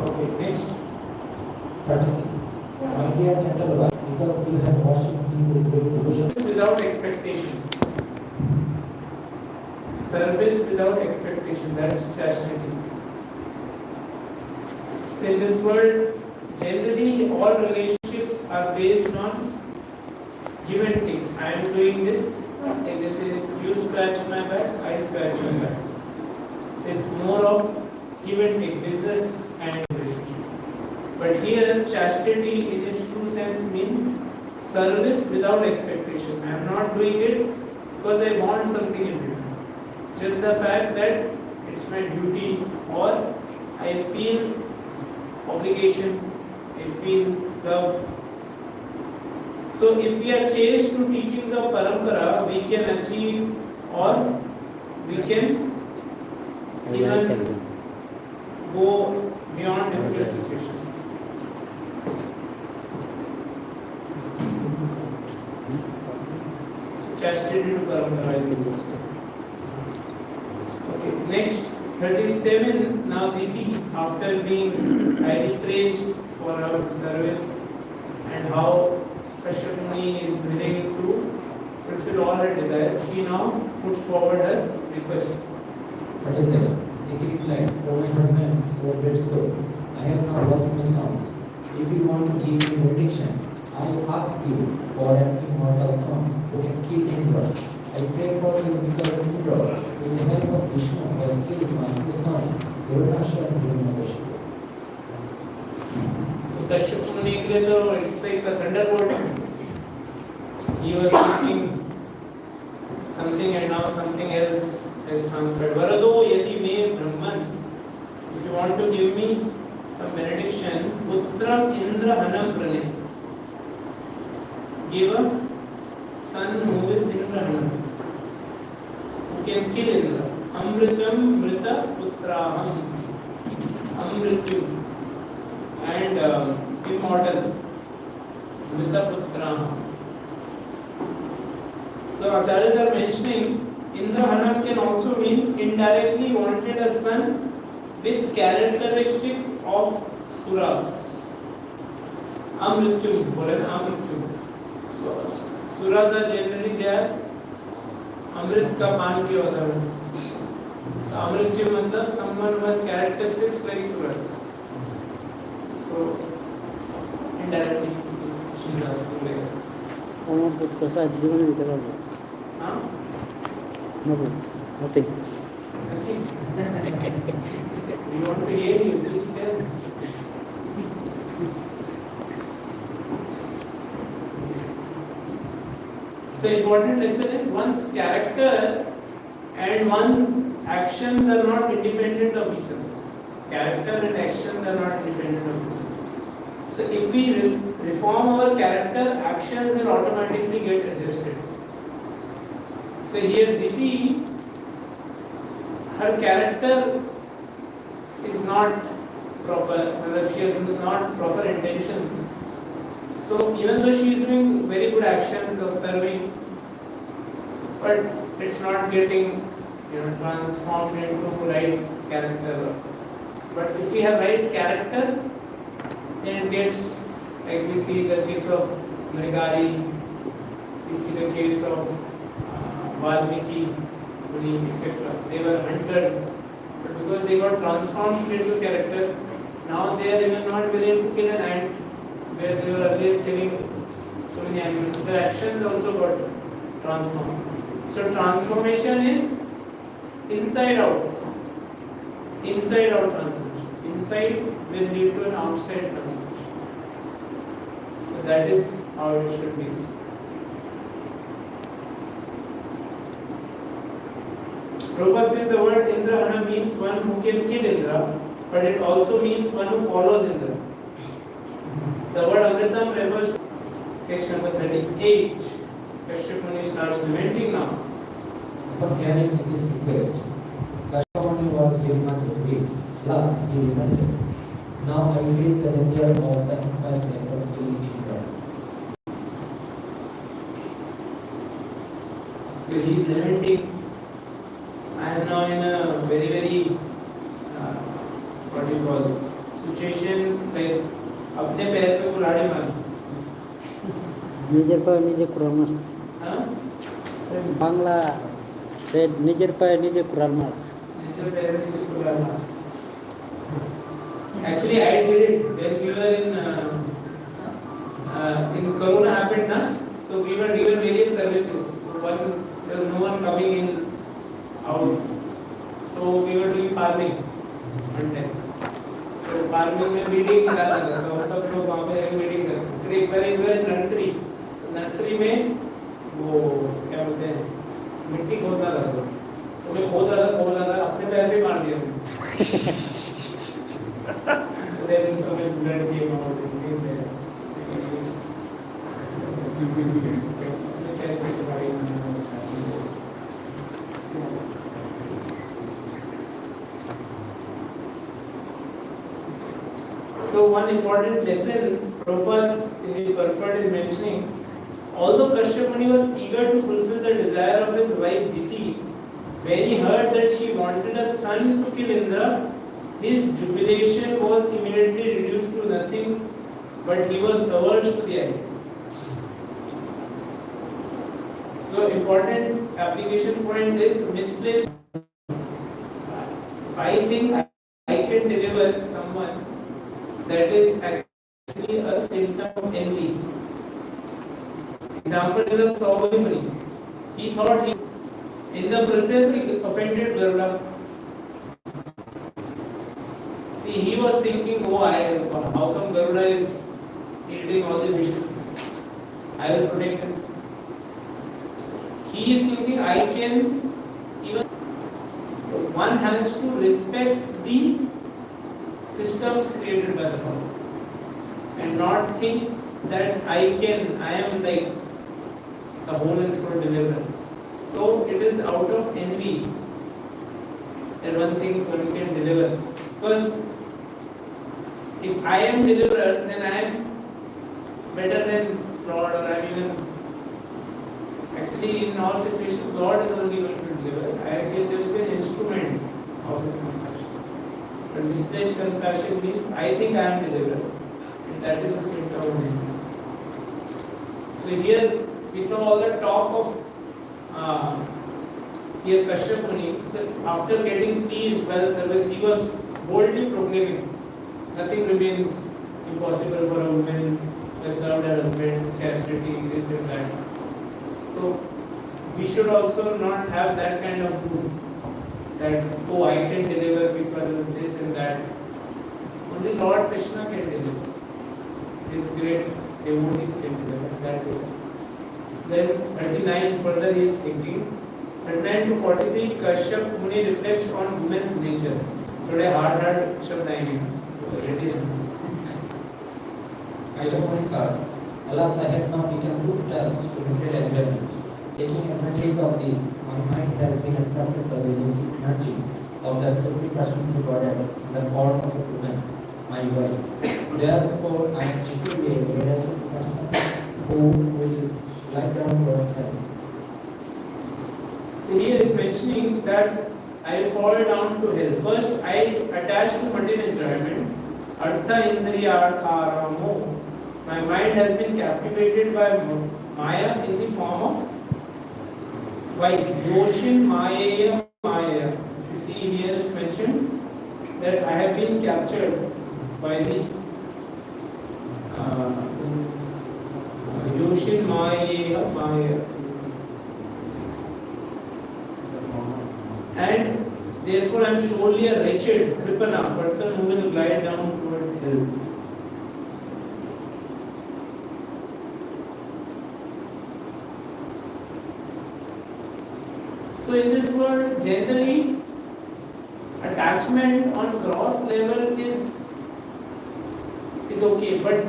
Okay, next. 36. My dear gentle wife, because you have washed me with great devotion. Without expectation. Service without expectation, that's chastity. So in this world, generally all relationships are based on give and take. I am doing this, and this is you scratch my back, I scratch your back. So it's more of give and take, business and relationship. But here, chastity in its true sense means service without expectation. I am not doing it because I want something in return. Just the fact that it's my duty, or I feel obligation, I feel love. So if we are changed to teachings of parampara, we can achieve, or we can even go beyond difficult situations. So chastity to parampara. Okay, next 37. Now Diti, after being highly praised for our service and how Kashyapuni is willing to fulfill all her desires, she now puts forward her request. 37. Diti replied, "O my husband, O great soul, I have now lost my sons. If you want to give me benediction, I ask you for an immortal son who can kill Indra. I pray for you because Indra, with the help of Vishnu, has killed my two sons, Devarshi and Devarshi." So Kashyapuni ke liye to it's like a thunderbolt. He was thinking something and now something else has transferred. Varado yadi me Brahman, if you want to give me some benediction, Putram Indra Hanam Prane, give a son who is Indra Hanam, who can kill Indra. Amritam Mrita Putraham, Amritu, and immortal Mrita Putraham. So Acharyas are mentioning Indra Hanam can also mean indirectly wanted a son with characteristics of Suras. Amrityum, Amrityum. So Suras are generally there. Amrit ka paan ke होता है. So Amrityum मतलब someone who has characteristics like Suras. So indirectly she is asking there. कैसा है जीवन में इतना है? हाँ? Nothing. You want to hear you, please tell. So important lesson is one's character and one's actions are not independent of each other. Character and actions are not independent of each other. So if we reform our character, actions will automatically get adjusted. So here Diti, her character is not proper, she has not proper intentions. So even though she is doing very good actions of serving, but it's not getting transformed into right character. But if we have right character, then it gets, like we see the case of Mrigari, we see the case of Valmiki, etc. They were hunters, but because they got transformed into character, now they are even not willing to kill an ant, where they were earlier killing so many animals. So their actions also got transformed. So transformation is inside out. Inside out transformation. Inside will lead to an outside transformation. So that is how it should be. Prabhupada says the word Indrahana means one who can kill Indra, but it also means one who follows Indra. The word Amritam refers to text number 38. Kashyapuni starts lamenting now. After carrying this request, Kashyapuni was very much grieved. Plus, he repented. Now I face the danger of the impassment of killing Indra. So he is lamenting. I am now in a very, what do you call, situation like अपने पैर पे कुल्हाड़ी मारना, নিজের পায়ে নিজে কুড়াল মারছে हाँ বাংলা সে নিজের পায়ে নিজে কুড়াল মারা नीचे पैर पे नीचे कुल्हाड़ी मारना. Actually, I did it when we were in Corona happened, na. So we were given various services. So there was no one coming in, out. So we were doing farming one time. So farming में weeding निकालना था. तो सब लोग वहाँ पे weeding करते. फिर एक बार नर्सरी. तो नर्सरी में वो क्या बोलते हैं मिट्टी खोदना था. तो मैं खोद रहा था अपने पैर पे मार दिया. There is so much blood came out in his head. So one important lesson Prabhupada in the purport is mentioning, although Kashyap Muni was eager to fulfill the desire of his wife Diti, when he heard that she wanted a son to kill Indra, his jubilation was immediately reduced to nothing, but he was averse to the idea. So important application point is misplaced. If I think I can deliver someone, that is actually a symptom of envy. Example is of Saubhari Muni. He thought in the process he offended Garuda. See, he was thinking, how come Garuda is eating all the fishes? I will protect him. He is thinking, I can even. So one has to respect the systems created by the Lord and not think that I am like the whole and soul deliverer. So it is out of envy that one thinks one can deliver. Because if I am deliverer, then I am better than Lord, or I am even. Actually, in all situations, God is only going to deliver. I can just be an instrument of His compassion. But misplaced compassion means I think I am deliverer, and that is the symptom of envy. So here we saw all the talk of here Kashyap Muni. So after getting pleased by the service, he was boldly proclaiming, nothing remains impossible for a woman who has served her husband, chastity, this and that. So we should also not have that kind of mood that, oh, I can deliver people, this and that. Only Lord Krishna can deliver. His great devotees can deliver that way. Then 39 further he is thinking. 39 to 43, Kashyap Muni reflects on woman's nature. थोड़े hard शब्द आएंगे. Ready? Kashyap Muni thought, alas, I had not taken good trust to material enjoyment. Taking advantage of this, my mind has been attracted by the elusive energy of the supreme personal Godhead in the form of a woman, my wife. Therefore, I should be a religious person who will lie down for her. So here is mentioning that I fall down to hell. First, I attach to material enjoyment. Artha indriya artha ramo. My mind has been captivated by Maya in the form of wife. Yoshin Maya Maya. You see here is mentioned that I have been captured by the Yoshin Maya Maya. And therefore I am surely a wretched, kripana, person who will glide down towards hell. So in this world, generally, attachment on gross level is okay, but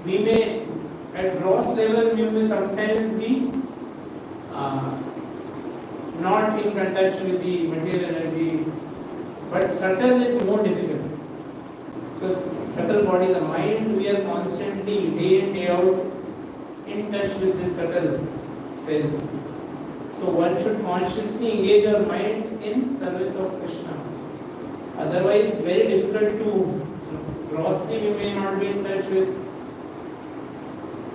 we may, at gross level, we may sometimes be not in touch with the material energy, but subtle is more difficult. Because subtle body, the mind, we are constantly, day in, day out, in touch with this subtle cells. So one should consciously engage our mind in service of Krishna. Otherwise, very difficult to Grossly, we may not be in touch with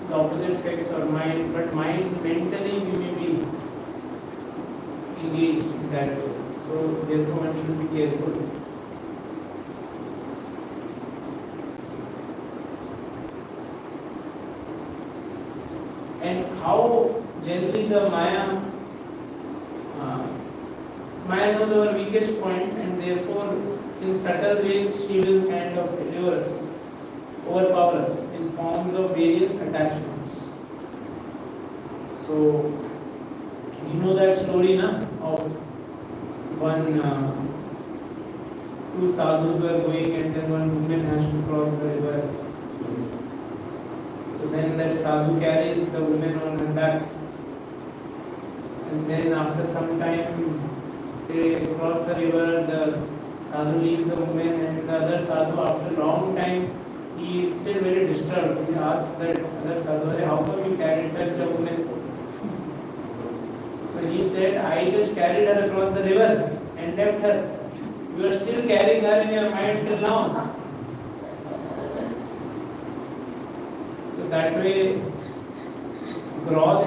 the opposite sex or mind, but mentally, we may be engaged in that way. So, therefore, one should be careful. And how generally the Maya knows our weakest point, and therefore, in subtle ways, she will kind of allure us, overpower us in forms of various attachments. So, you know that story, na, of two sadhus were going, and then one woman has to cross the river. So then that sadhu carries the woman on her back, and then after some time they cross the river. The sadhu leaves the woman, and the other sadhu, after a long time, he is still very disturbed. He asks that other sadhu, "How come you touched the woman?" So he said, "I just carried her across the river and left her. You are still carrying her in your mind till now." So that way, gross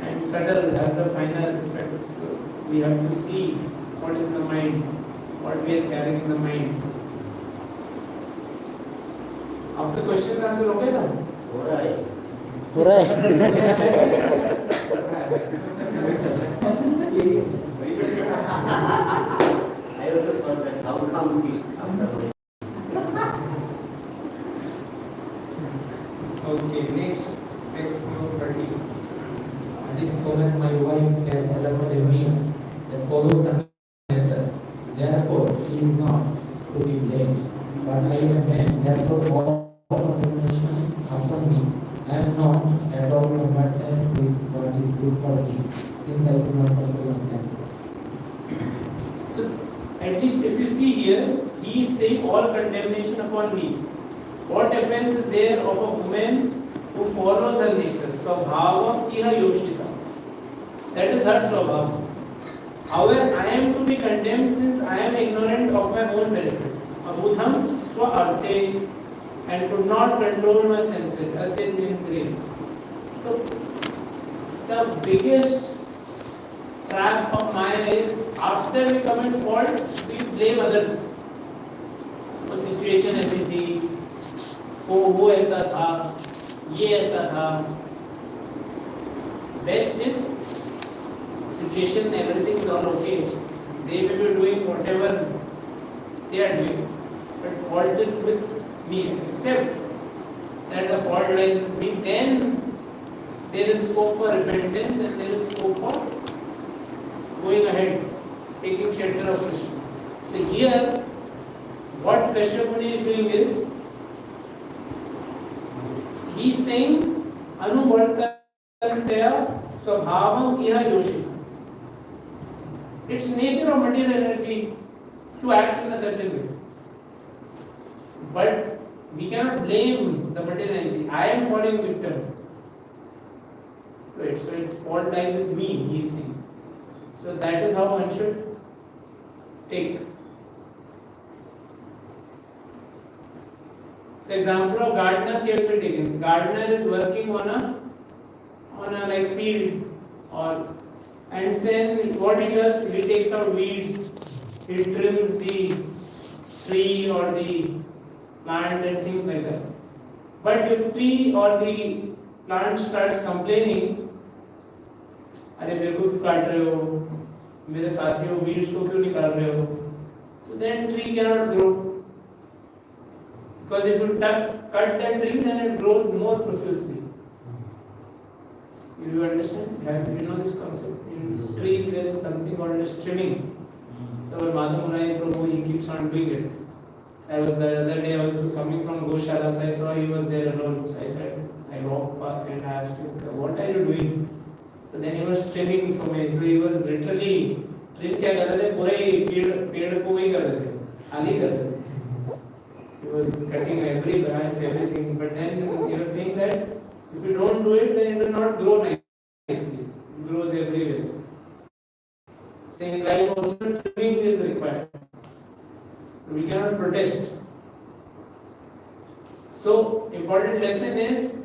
and subtle has a final effect. So we have to see what is in the mind, what we are carrying in the mind. आपका question का answer हो गया था? हो रहा है I also thought that how comes it after Okay, next proof 30. This woman, my wife, has elaborate means that follows her nature. Therefore, she is not to be blamed. But I am man, therefore all condemnation upon me. I am not at all concerned with what is good for me, since I do not control my senses. So, at least if you see here, he is saying all condemnation upon me. What offense is there of a woman who follows her nature? Swabhava iha yoshita. That is her swabhava. However, I am to be condemned since I am ignorant of my own benefit. Abudham swa arte, and could not control my senses. Arte. So, the biggest trap of Maya is after we commit fault, we blame others. वो situation ऐसी थी, वो ऐसा था, ये ऐसा था. Best is situation, everything is all okay. They may be doing whatever they are doing, but fault is with me. Accept that the fault lies with me. Then there is scope for repentance and there is scope for going ahead, taking shelter of Krishna. So here, what Kashyap Muni is doing is, he is saying, Anuvartantaya Swabhavam Iha Yoshita. It's nature of material energy to act in a certain way. But we cannot blame the material energy. I am falling victim. Right, so its fault lies with me, he is saying. So that is how one should take. So example of gardener can be taken. Gardener is working on a like field, and then what he does, he takes out weeds, he trims the tree or the plant and things like that. But if tree or the plant starts complaining, अरे मेरे को क्यों काट रहे हो, मेरे साथी हो, weeds को क्यों निकाल रहे हो, so then tree cannot grow. Because if you cut that tree, then it grows more profusely. You understand? You know this concept. In trees, there is something called as trimming. So Madhav Munai Prabhu, he keeps on doing it. So the other day I was coming from Goshala, so I saw he was there alone. So I said, I walked past and I asked him, what are you doing? So then he was trimming so many. So he was literally trim क्या कर रहे थे, पूरे पेड़ को वही कर रहे थे, खाली कर रहे थे. He was cutting every branch, everything. But then he was saying that if you don't do it, then it will not grow nicely. It grows everywhere. Saying life also trimming is required. We cannot protest. So, important lesson is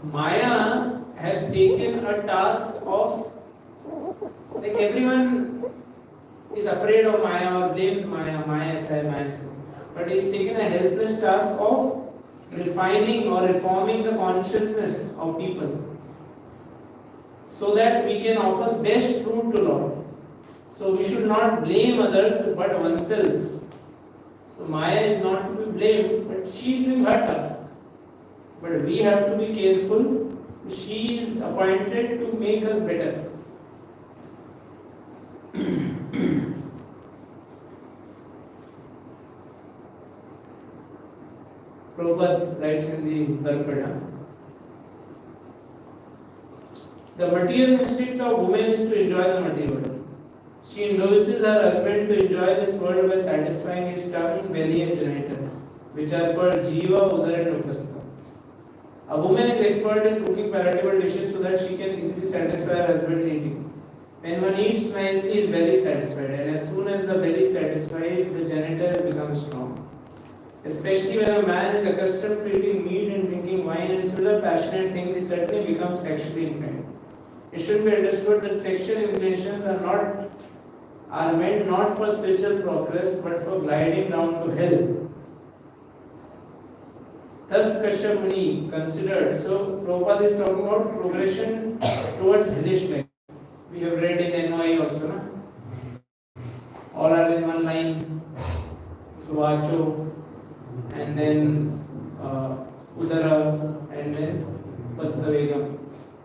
Maya has taken a task of, like everyone is afraid of Maya or blames Maya, Maya is Maya is. But he's taken a helpless task of refining or reforming the consciousness of people so that we can offer best fruit to Lord. So we should not blame others but oneself. So Maya is not to be blamed, but she is doing her task. But we have to be careful. She is appointed to make us better. Prabhupada writes in the Dharpada, the material instinct of woman is to enjoy the material world. She induces her husband to enjoy this world by satisfying his tongue, belly and genitals, which are called Jiva, Udara and Upastha. A woman is expert in cooking palatable dishes so that she can easily satisfy her husband in eating. When one eats nicely, his belly is satisfied, and as soon as the belly is satisfied, the genitals become strong. Especially when a man is accustomed to eating meat and drinking wine and similar passionate things, he certainly becomes sexually inclined. It should be understood that sexual inclinations are meant not for spiritual progress but for gliding down to hell. Thus Kashyap Muni considered, so Prabhupada is talking about progression towards hellish life. We have read in NOI also, na? All are in one line. So Vacho, and then Udara, and then Pastavegam.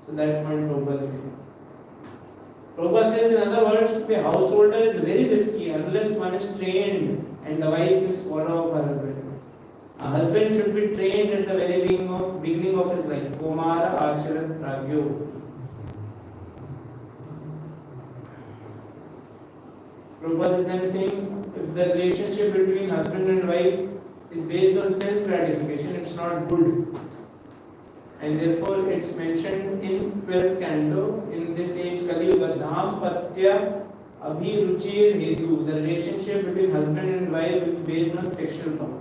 So that point Prabhupada is saying. Prabhupada says, in other words, to be a householder is very risky unless one is trained and the wife is follower of her husband. A husband should be trained at the very beginning of his life. Kumara Acharat Pragyo. Prabhupada is then saying, if the relationship between husband and wife is based on sense gratification, it's not good. And therefore it's mentioned in 12th canto, in this age Kali Yuga, Dham Patya Abhiruchir Hetu. The relationship between husband and wife is based on sexual power.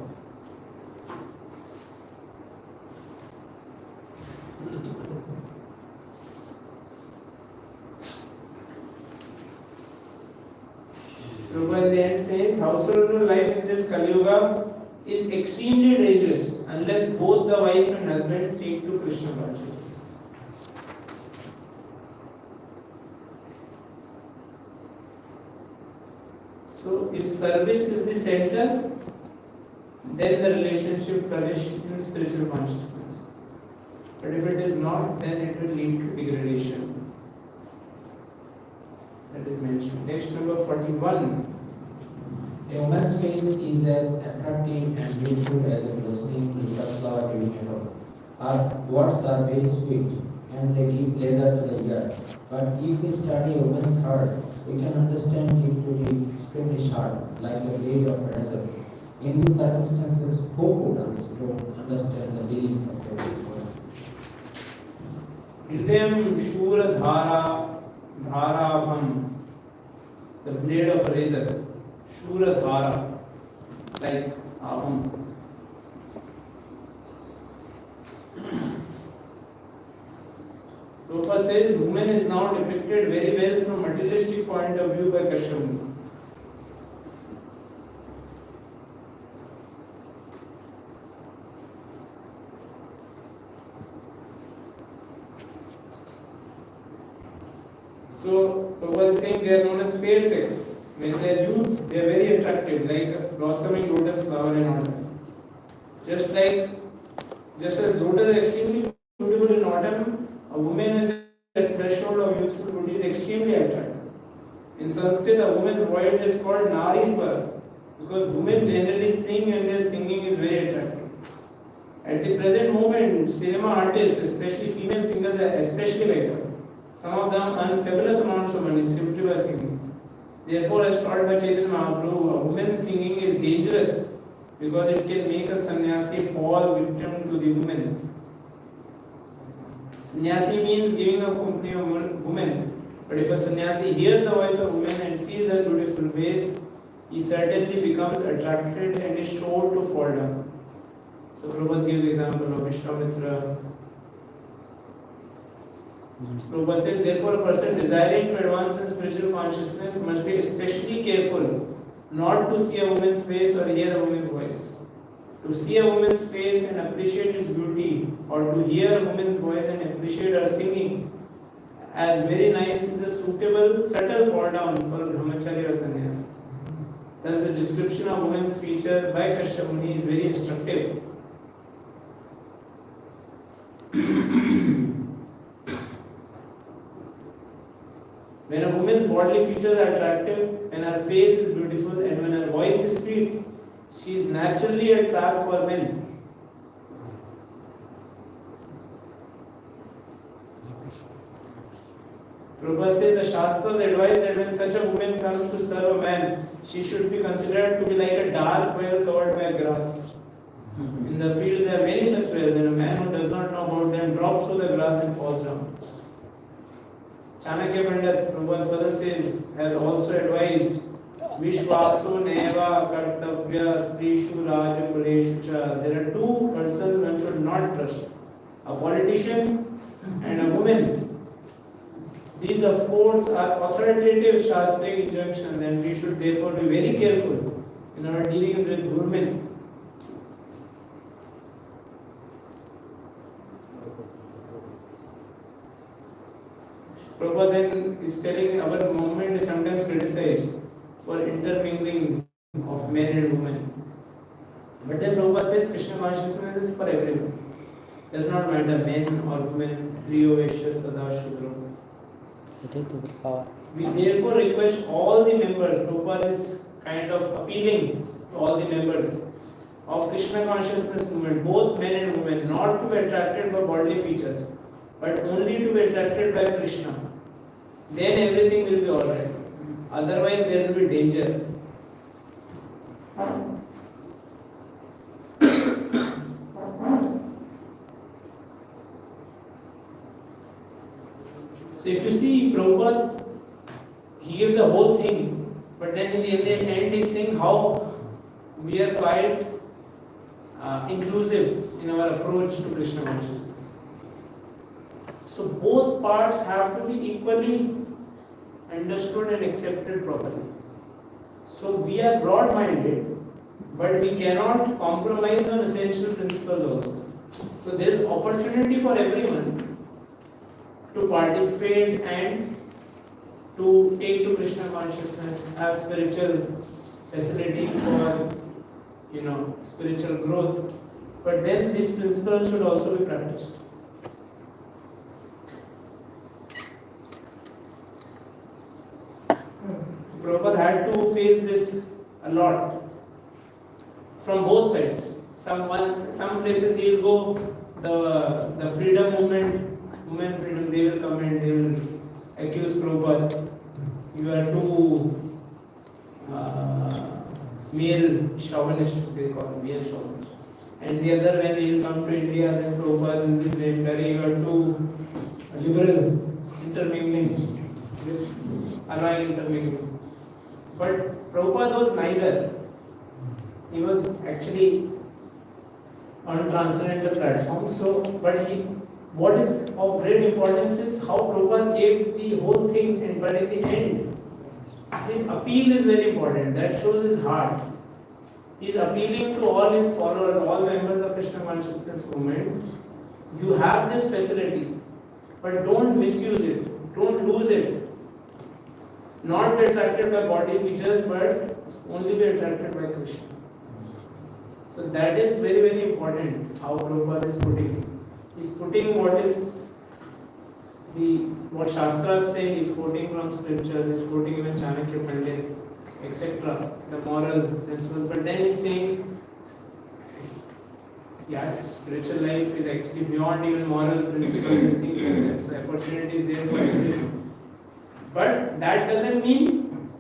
Prabhupada in the end says, household life in this Kali Yuga is extremely dangerous unless both the wife and husband take to Krishna consciousness. So, if service is the center, then the relationship flourishes in spiritual consciousness. But if it is not, then it will lead to degradation. That is mentioned. Next, number 41. A woman's face is as attractive and beautiful as a blossoming lotus flower during a flower. Her words are very sweet and they give pleasure to the ear. But if we study a woman's heart, we can understand it to be extremely sharp, like a blade of a razor. In these circumstances, who could understand the dealings of a woman? Hridayam Shura Dharabham, the blade of a razor. Shura Dhara, like Abham. Prabhupada says woman is now depicted very well from a materialistic point of view by Kashyap Muni. So, Prabhupada is saying they are known as fair sex. When they are youth, they are very attractive, like a blossoming lotus flower in autumn. Just as lotus is extremely beautiful in autumn, a woman has a threshold of youthful beauty is extremely attractive. In Sanskrit, a woman's voice is called Nari Swara because women generally sing and their singing is very attractive. At the present moment, cinema artists, especially female singers, are especially like her. Some of them earn fabulous amounts of money simply by singing. Therefore, as taught by Chaitanya Mahaprabhu, a woman's singing is dangerous because it can make a sannyasi fall victim to the woman. Sannyasi means giving up company of woman. But if a sannyasi hears the voice of woman and sees her beautiful face, he certainly becomes attracted and is sure to fall down. So Prabhupada gives example of Vishwamitra. Prabhupada says, therefore a person desiring to advance in spiritual consciousness must be especially careful not to see a woman's face or hear a woman's voice. To see a woman's face and appreciate its beauty, or to hear a woman's voice and appreciate her singing as very nice, is a suitable, subtle fall down for a brahmacharya or sannyasi. Thus the description of woman's feature by Kashyap Muni is very instructive. When a woman's bodily features are attractive, when her face is beautiful, and when her voice is sweet, she is naturally a trap for men. Prabhupada says the Shastras advise that when such a woman comes to serve a man, she should be considered to be like a dark well covered by grass. In the field there are many such wells, and a man who does not know about them drops through the grass and falls down. Chanakya Pandit, Prabhupada further says, has also advised Vishwasu Neva Kartavya Strishu Raja Kuleshu Cha. There are two persons one should not trust, a politician and a woman. These of course are authoritative Shastric injunctions, and we should therefore be very careful in our dealings with women. Prabhupada then is telling our movement is sometimes criticized for intermingling of men and women. But then Prabhupada says Krishna consciousness is for everyone. Does not matter men or women, Striyo, Vaishya, Sada, Shudra. We therefore request all the members, Prabhupada is kind of appealing to all the members of Krishna consciousness movement, both men and women, not to be attracted by bodily features, but only to be attracted by Krishna. Then everything will be alright. Otherwise there will be danger. So if you see Prabhupada, he gives the whole thing, but then in the end he's saying how we are quite inclusive in our approach to Krishna consciousness. So both parts have to be equally understood and accepted properly. So we are broad-minded, but we cannot compromise on essential principles also. So there is opportunity for everyone to participate and to take to Krishna consciousness, have spiritual facility for spiritual growth. But then these principles should also be practiced. So Prabhupada had to face this a lot from both sides. Some places he will go, the freedom movement, women freedom, they will come and they will accuse Prabhupada, you are too male chauvinist, they call it, male chauvinist. And the other, when he will come to India, then Prabhupada will be blamed, you are too liberal, intermingling, allowing intermingling. But Prabhupada was neither. He was actually on transcendental platform. So, what is of great importance is how Prabhupada gave the whole thing, but at the end, his appeal is very important. That shows his heart. He is appealing to all his followers, all members of Krishna consciousness movement. You have this facility, but don't misuse it. Don't lose it. Not be attracted by body features, but only be attracted by Krishna. So that is very, very important how Prabhupada is putting it. He is putting what Shastras say, he is quoting from scriptures, he is quoting even Chanakya Pandit, etc. The moral principles. But then he is saying, yes, spiritual life is actually beyond even moral principles and things like that. So opportunity is there for everyone. But that doesn't mean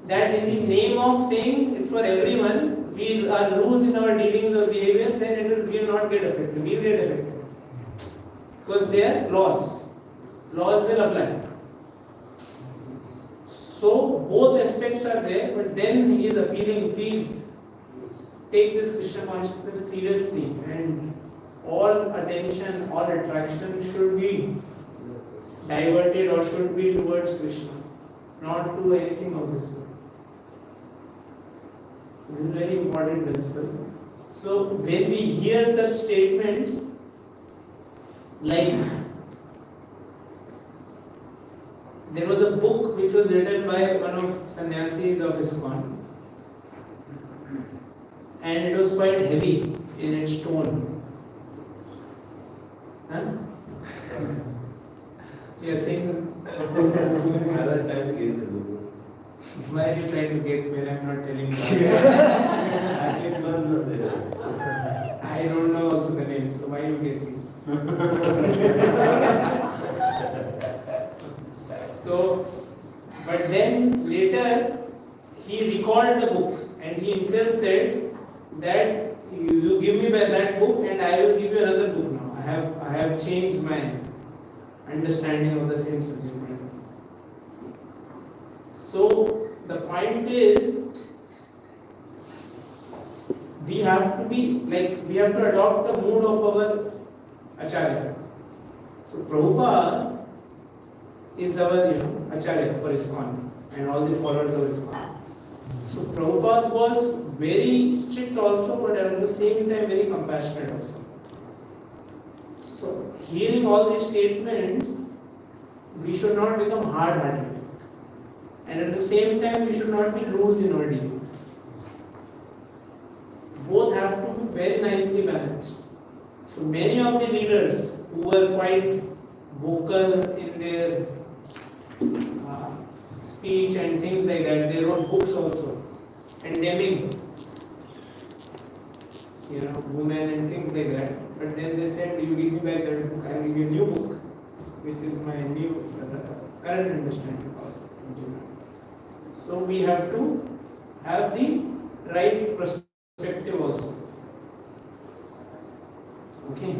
that in the name of saying it's for everyone, we are loose in our dealings or behavior, then we will not get affected. We will get affected. Because they are laws. Laws will apply. So So both aspects are there, but then he is appealing, please take this Krishna consciousness seriously, and all attention, all attraction should be diverted or should be towards Krishna, not to anything of this world. This is a very important principle. So when we hear such statements like, there was a book which was written by one of sannyasis of ISKCON, and it was quite heavy in its tone. Huh? You are saying something? I was trying to get the book. Why are you trying to guess when I am not telling you? I didn't know that. I don't know also the name, so why are you guessing? So, but then later he recalled the book and he himself said that you give me back that book and I will give you another book now. I have changed my understanding of the same subject matter. So the point is, we have to adopt the mood of our Acharya. So Prabhupada is our Acharya for ISKCON and all the followers of ISKCON. So Prabhupada was very strict also, but at the same time very compassionate also. So hearing all these statements, we should not become hard-hearted. And at the same time, we should not be loose in our dealings. Both have to be very nicely balanced. So many of the leaders who were quite vocal in their speech and things like that, they wrote books also condemning women and things like that. But then they said, you give me back that book, I will give you a new book, which is my new current understanding of something like that. So we have to have the right perspective also. Okay.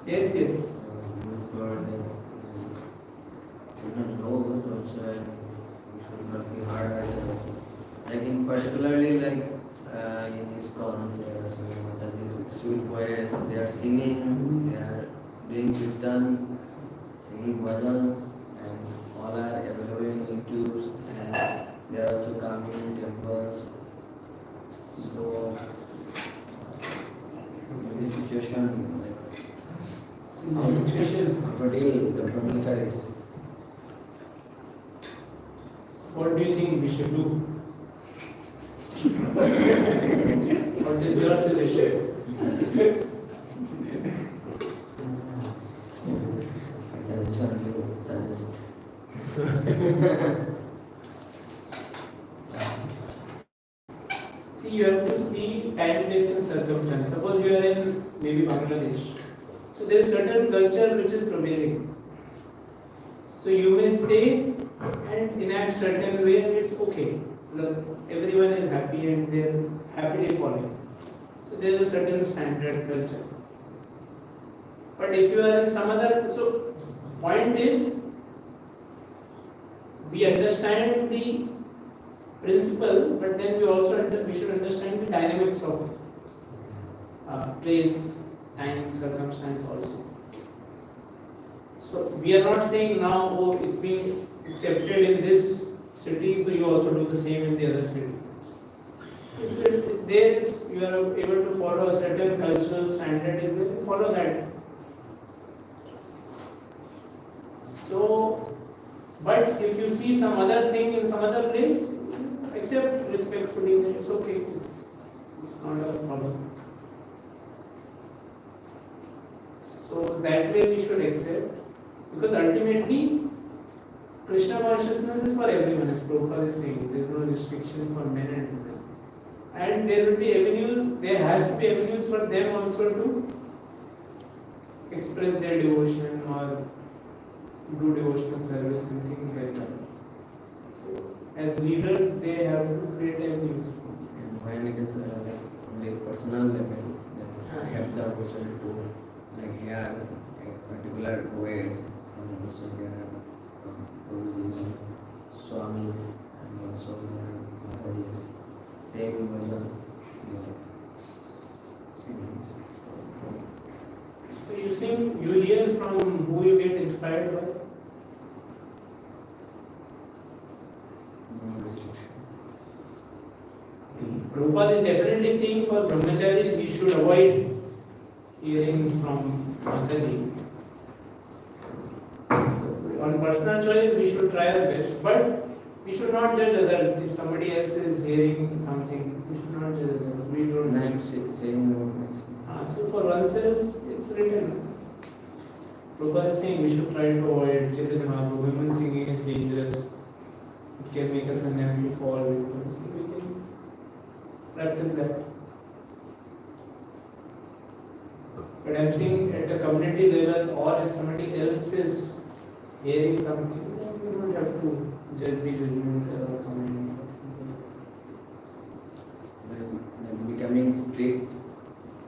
Yes, yes. Like in particularly in ISKCON, there are some sweet voice, they are singing, they are doing kirtan, singing bhajans, and all are available in YouTube, and they are also coming in temples. So in this situation, how to deal the brahmacharis? What do you think we should do? What is your suggestion? Suggestion you suggest. See, you have to see time, place, and circumstance. Suppose you are in maybe Bangladesh. So there is certain culture which is prevailing. So you may say and enact certain way, and it's okay. Everyone is happy and they are happily following. So there is a certain standard culture. But if you are in some other, so point is, we understand the principle, but then we should understand the dynamics of place, time, circumstance also. So we are not saying now, oh, it's being accepted in this city, so you also do the same in the other city. If there you are able to follow a certain cultural standard, is there, follow that. So, but if you see some other thing in some other place, accept respectfully, it's okay. It's not a problem. So that way we should accept, because ultimately Krishna consciousness is for everyone, as Prabhupada is saying. There is no restriction for men and women. And there will be avenues, there has to be avenues for them also to express their devotion or do devotional service and things like that. So, as leaders, they have to create avenues. And when it is only personal level, then I have the opportunity to like here, particular ways, and also there are Guruji's, Swamis, and also there are Mataji's, same version. So you think you hear from who you get inspired by? No restriction. Prabhupada is definitely saying for brahmacharis he should avoid hearing from Mataji. So on personal choice we should try our best, but we should not judge others. If somebody else is hearing something, we should not judge others. We don't. And I am saying about myself. So for oneself, it's written. Prabhupada is saying we should try to avoid Chaitanya Mahaprabhu. Women singing is dangerous. It can make a sannyasi fall. So we can practice that. But I'm saying at a community level, or if somebody else is hearing something, then we don't have to be judgmental or comment. Like becoming strict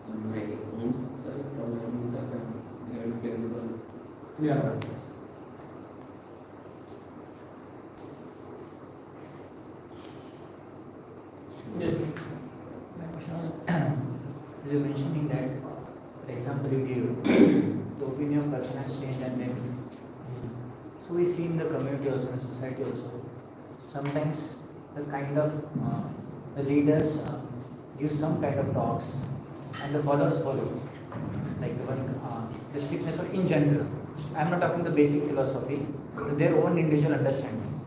on my own self, from my own self, and becoming flexible. Yeah. Yes. My question was, as you mentioning that, for example, you give the opinion of person has changed and then, so we see in the community also, in the society also, sometimes the kind of the leaders give some kind of talks and the followers follow, like the strictness or in general. I am not talking the basic philosophy, but their own individual understanding.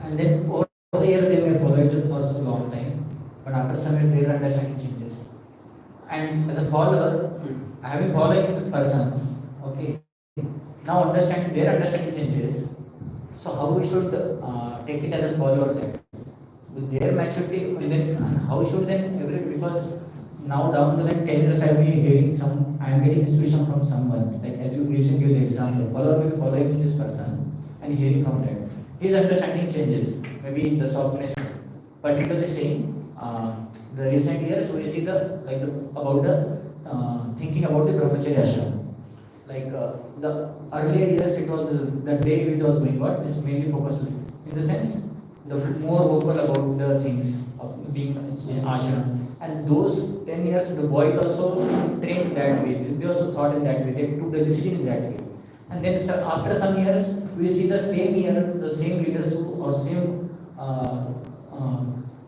And then over the years they may follow it for so long time, but after some years their understanding changes. And as a follower, I have been following persons, okay. Now understanding their understanding changes. So how we should take it as a follower then? With their maturity, and then how should then because now down the line 10 years I will be hearing I am getting inspiration from someone. Like as you recently give the example, follower will be following this person and hearing from that. His understanding changes, maybe the softness, particularly saying the recent years we see about the thinking about the brahmacharya ashram. Like the earlier years, it was the day it was doing what is mainly focused in the sense the more vocal about the things of being in ashram. And those 10 years, the boys also trained that way. They also thought in that way. They took the decision in that way. And then after some years, we see the same year, the same leaders or same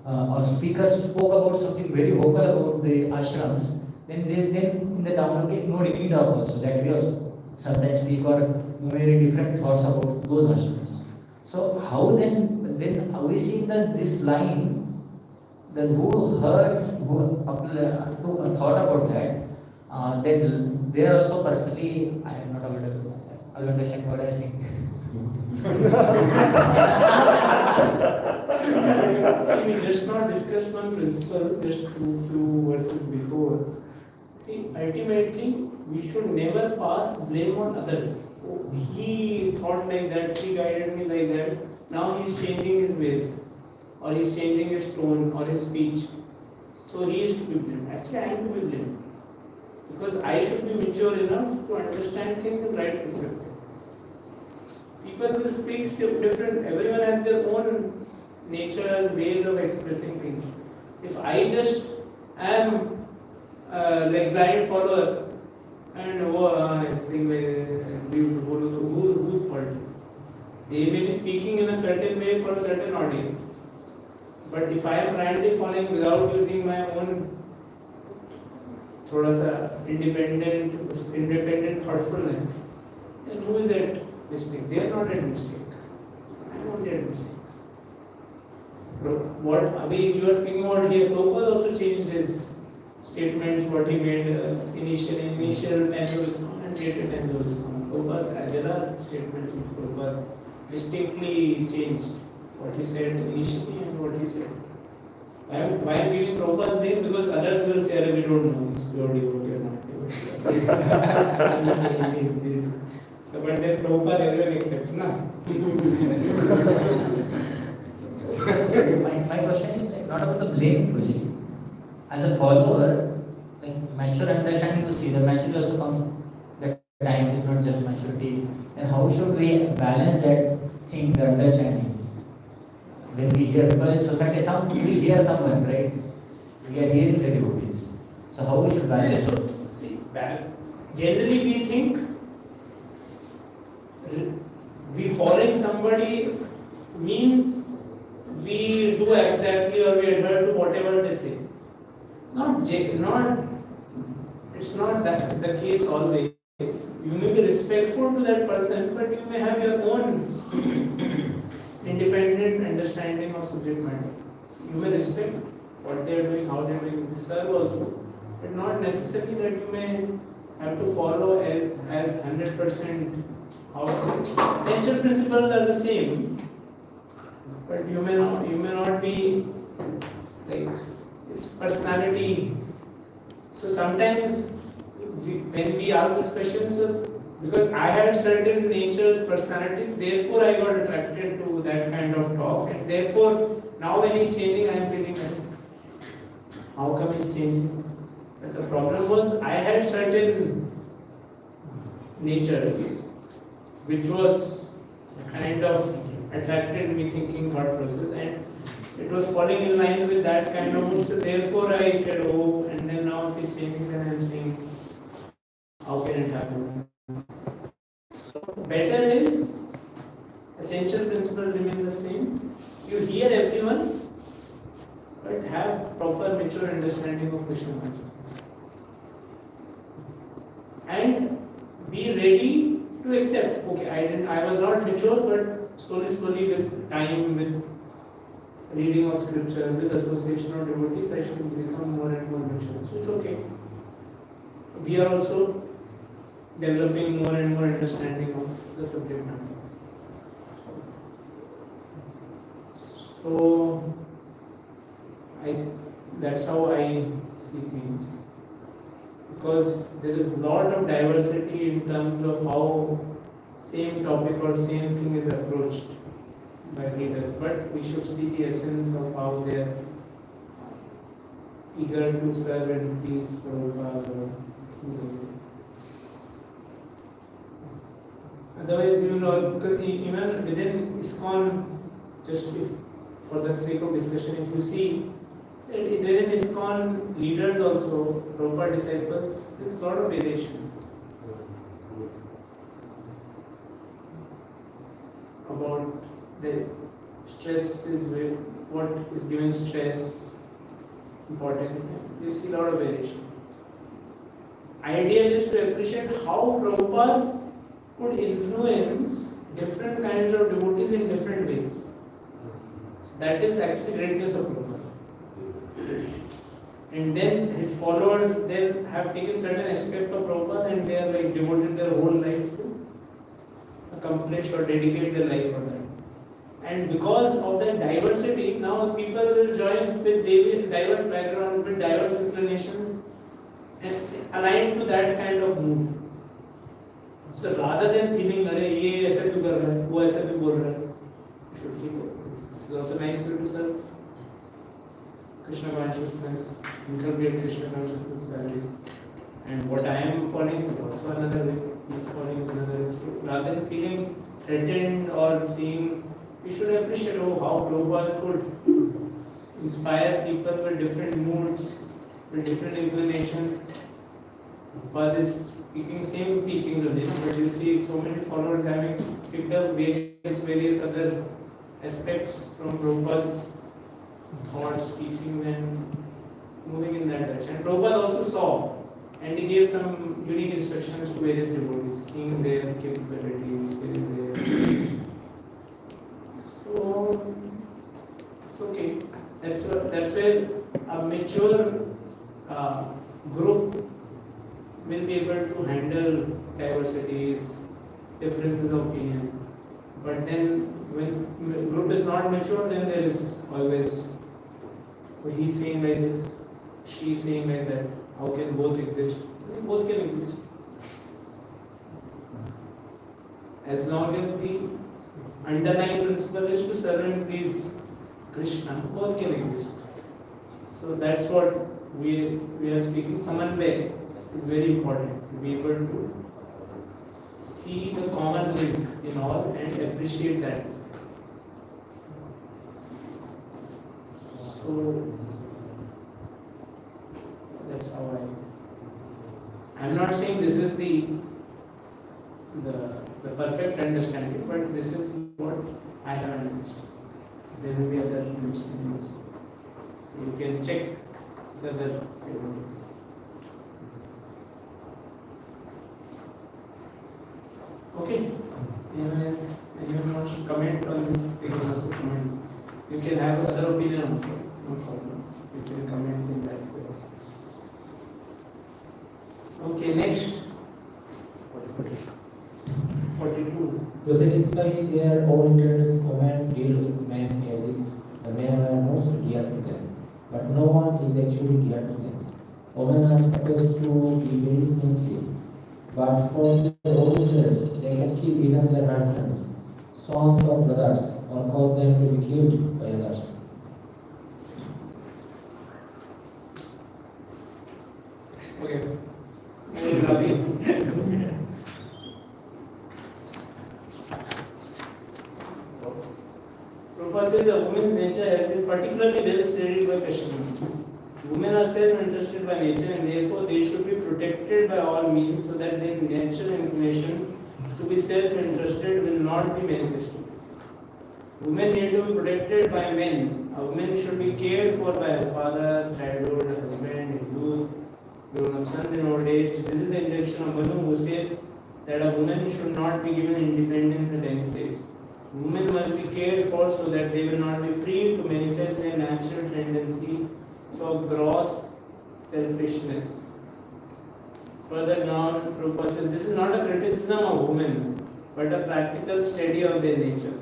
or speakers spoke about something very vocal about the ashrams. Then in the down no need of also that we also sometimes speak or very different thoughts about those ashrams. So how then we see that this line that who heard thought about that then they are also personally I am not able to understand what I am saying. See, we just not discussed one principle just few verses before. See, ultimately, we should never pass blame on others. Oh, he thought like that, he guided me like that, now he is changing his ways, or he is changing his tone or his speech. So he is to be blamed. Actually, I am to be blamed. Because I should be mature enough to understand things in right perspective. People will speak different, everyone has their own natures, ways of expressing things. If I just am like blind follower and this thing beautiful, whose fault is it? They may be speaking in a certain way for a certain audience. But if I am blindly following without using my own thoda sa independent thoughtfulness, then who is at mistake? They are not at mistake. I am only at mistake. What you are speaking about here, Prabhupada also changed his statements, what he made initial 10 rules and later 10 rules. Prabhupada, there are statements which Prabhupada distinctly changed what he said initially and what he said. Why I am giving Prabhupada's name? Because others will say, we don't know, it's pure devotee or not devotee. So, but then Prabhupada everyone accepts, na? My question is like, not about the blame project. As a follower, like mature understanding, you see the maturity also comes, the time is not just maturity. Then how should we balance that thing, the understanding? When we hear people in society, we hear someone, right? We are hearing the devotees. So how we should balance it? See, generally we think we following somebody means we do exactly or we adhere to whatever they say. It's not that the case always. You may be respectful to that person, but you may have your own independent understanding of subject matter. You may respect what they are doing, how they are doing, serve also, but not necessarily that you may have to follow as 100% how essential principles are the same, but you may not be like this personality. So sometimes when we ask this question, so because I had certain natures, personalities, therefore I got attracted to that kind of talk, and therefore now when he's changing, I am feeling like, how come he's changing? But the problem was I had certain natures which was kind of attracted me thinking thought process, and it was falling in line with that kind of mood. So therefore I said, oh, and then now if it's changing, then I'm saying, how can it happen? So better is essential principles remain the same. You hear everyone, but have proper mature understanding of Krishna consciousness. And be ready to accept. Okay, I was not mature, but slowly with time, with reading of scriptures, with association of devotees, I should become more and more mature. So it's okay. We are also developing more and more understanding of the subject matter. So that's how I see things. Because there is a lot of diversity in terms of how same topic or same thing is approached by leaders, but we should see the essence of how they are eager to serve and please Prabhupada. Otherwise, you know, because even within ISKCON, just for the sake of discussion, if you see, within ISKCON leaders also, Prabhupada disciples, there is a lot of variation about the stress is what is given stress, importance. You see a lot of variation. Ideal is to appreciate how Prabhupada could influence different kinds of devotees in different ways. That is actually greatness of Prabhupada. And then his followers then have taken certain aspect of Prabhupada and they are like devoted their whole life to accomplish or dedicate their life for that. And because of that diversity, now people will join with diverse background, with diverse inclinations, and aligned to that kind of mood. So rather than feeling, अरे ये ऐसा क्यों कर रहा है, वो ऐसा क्यों बोल रहा है, you should feel this is also nice way to serve Krishna consciousness, inculcate Krishna consciousness values. And what I am following is also another way, he is following is another way. So rather than feeling threatened or seeing, we should appreciate how Prabhupada could inspire people with different moods, with different inclinations. But this speaking same teachings only, but you see so many followers having picked up various other aspects from Prabhupada's thoughts, teachings, and moving in that direction. And Prabhupada also saw, and he gave some unique instructions to various devotees, seeing their capabilities, seeing their so it's okay. That's where a mature group will be able to handle diversities, differences of opinion. But then when the group is not mature, then there is always, he's saying like this, she's saying like that. How can both exist? Both can exist. As long as the underlying principle is to serve and please Krishna, both can exist. So that's what we are speaking, samanvay. is very important to be able to see the common link in all and appreciate that aspect. So that's how I'm not saying this is the perfect understanding, but this is what I have understood. So there will be other understandings. So you can check the other tables. Okay. Anyone wants to comment on this? They can also comment. You can have other opinion also. No problem. You can comment in that way also. Okay, next. 42. To satisfy their own interests, women deal with men as if the men are most dear to them. But no one is actually dear to them. Women are supposed to be very sensitive. But for their own interests, they can kill even their husbands, sons or brothers, or cause them to be killed by others. Okay. Ravi. Prabhupada says a woman's nature has been particularly well studied by Krishna. Women are self-interested by nature and therefore they should be protected by all means so that their natural inclination to be self-interested will not be manifested. Women need to be protected by men. A woman should be cared for by her father, childhood, husband, youth, grown-up sons in old age. This is the injunction of Manu, who says that a woman should not be given independence at any stage. Women must be cared for so that they will not be free to manifest their natural tendency for gross selfishness. Further down, Prabhupada says this is not a criticism of women, but a practical study of their nature.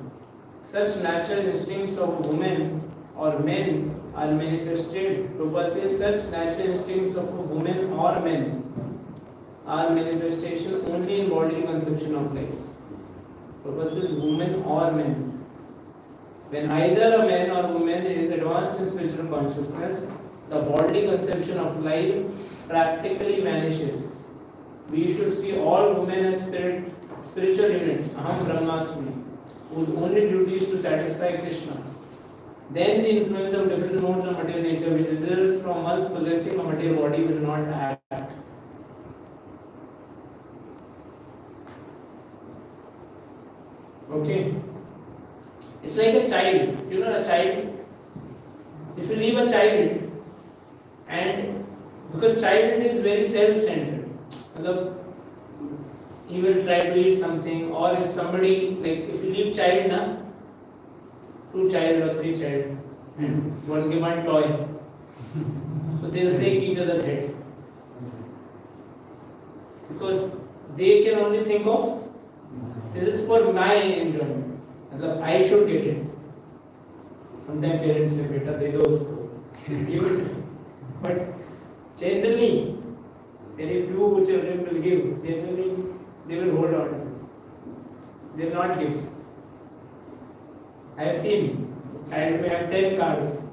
Such natural instincts of women or men are manifested. Prabhupada says such natural instincts of women or men are manifestation only in bodily conception of life. Prabhupada says women or men. When either a man or woman is advanced in spiritual consciousness, the bodily conception of life practically vanishes. We should see all women as spiritual units, Aham Brahmasmi, whose only duty is to satisfy Krishna. Then the influence of different modes of material nature which results from one's possessing a material body will not act. Okay. It's like a child. You know a child? If you leave a child and because child is very self-centered, he will try to eat something, or if somebody, like if you leave child na, 2 child or 3 child, one give one toy, so they will take each other's head because they can only think of this is for my enjoyment. I should get it. Sometimes parents say, "Beta, de do usko, give it." But generally, very few children will give. Generally, they will hold on. They will not give. I have seen child may have 10 cars,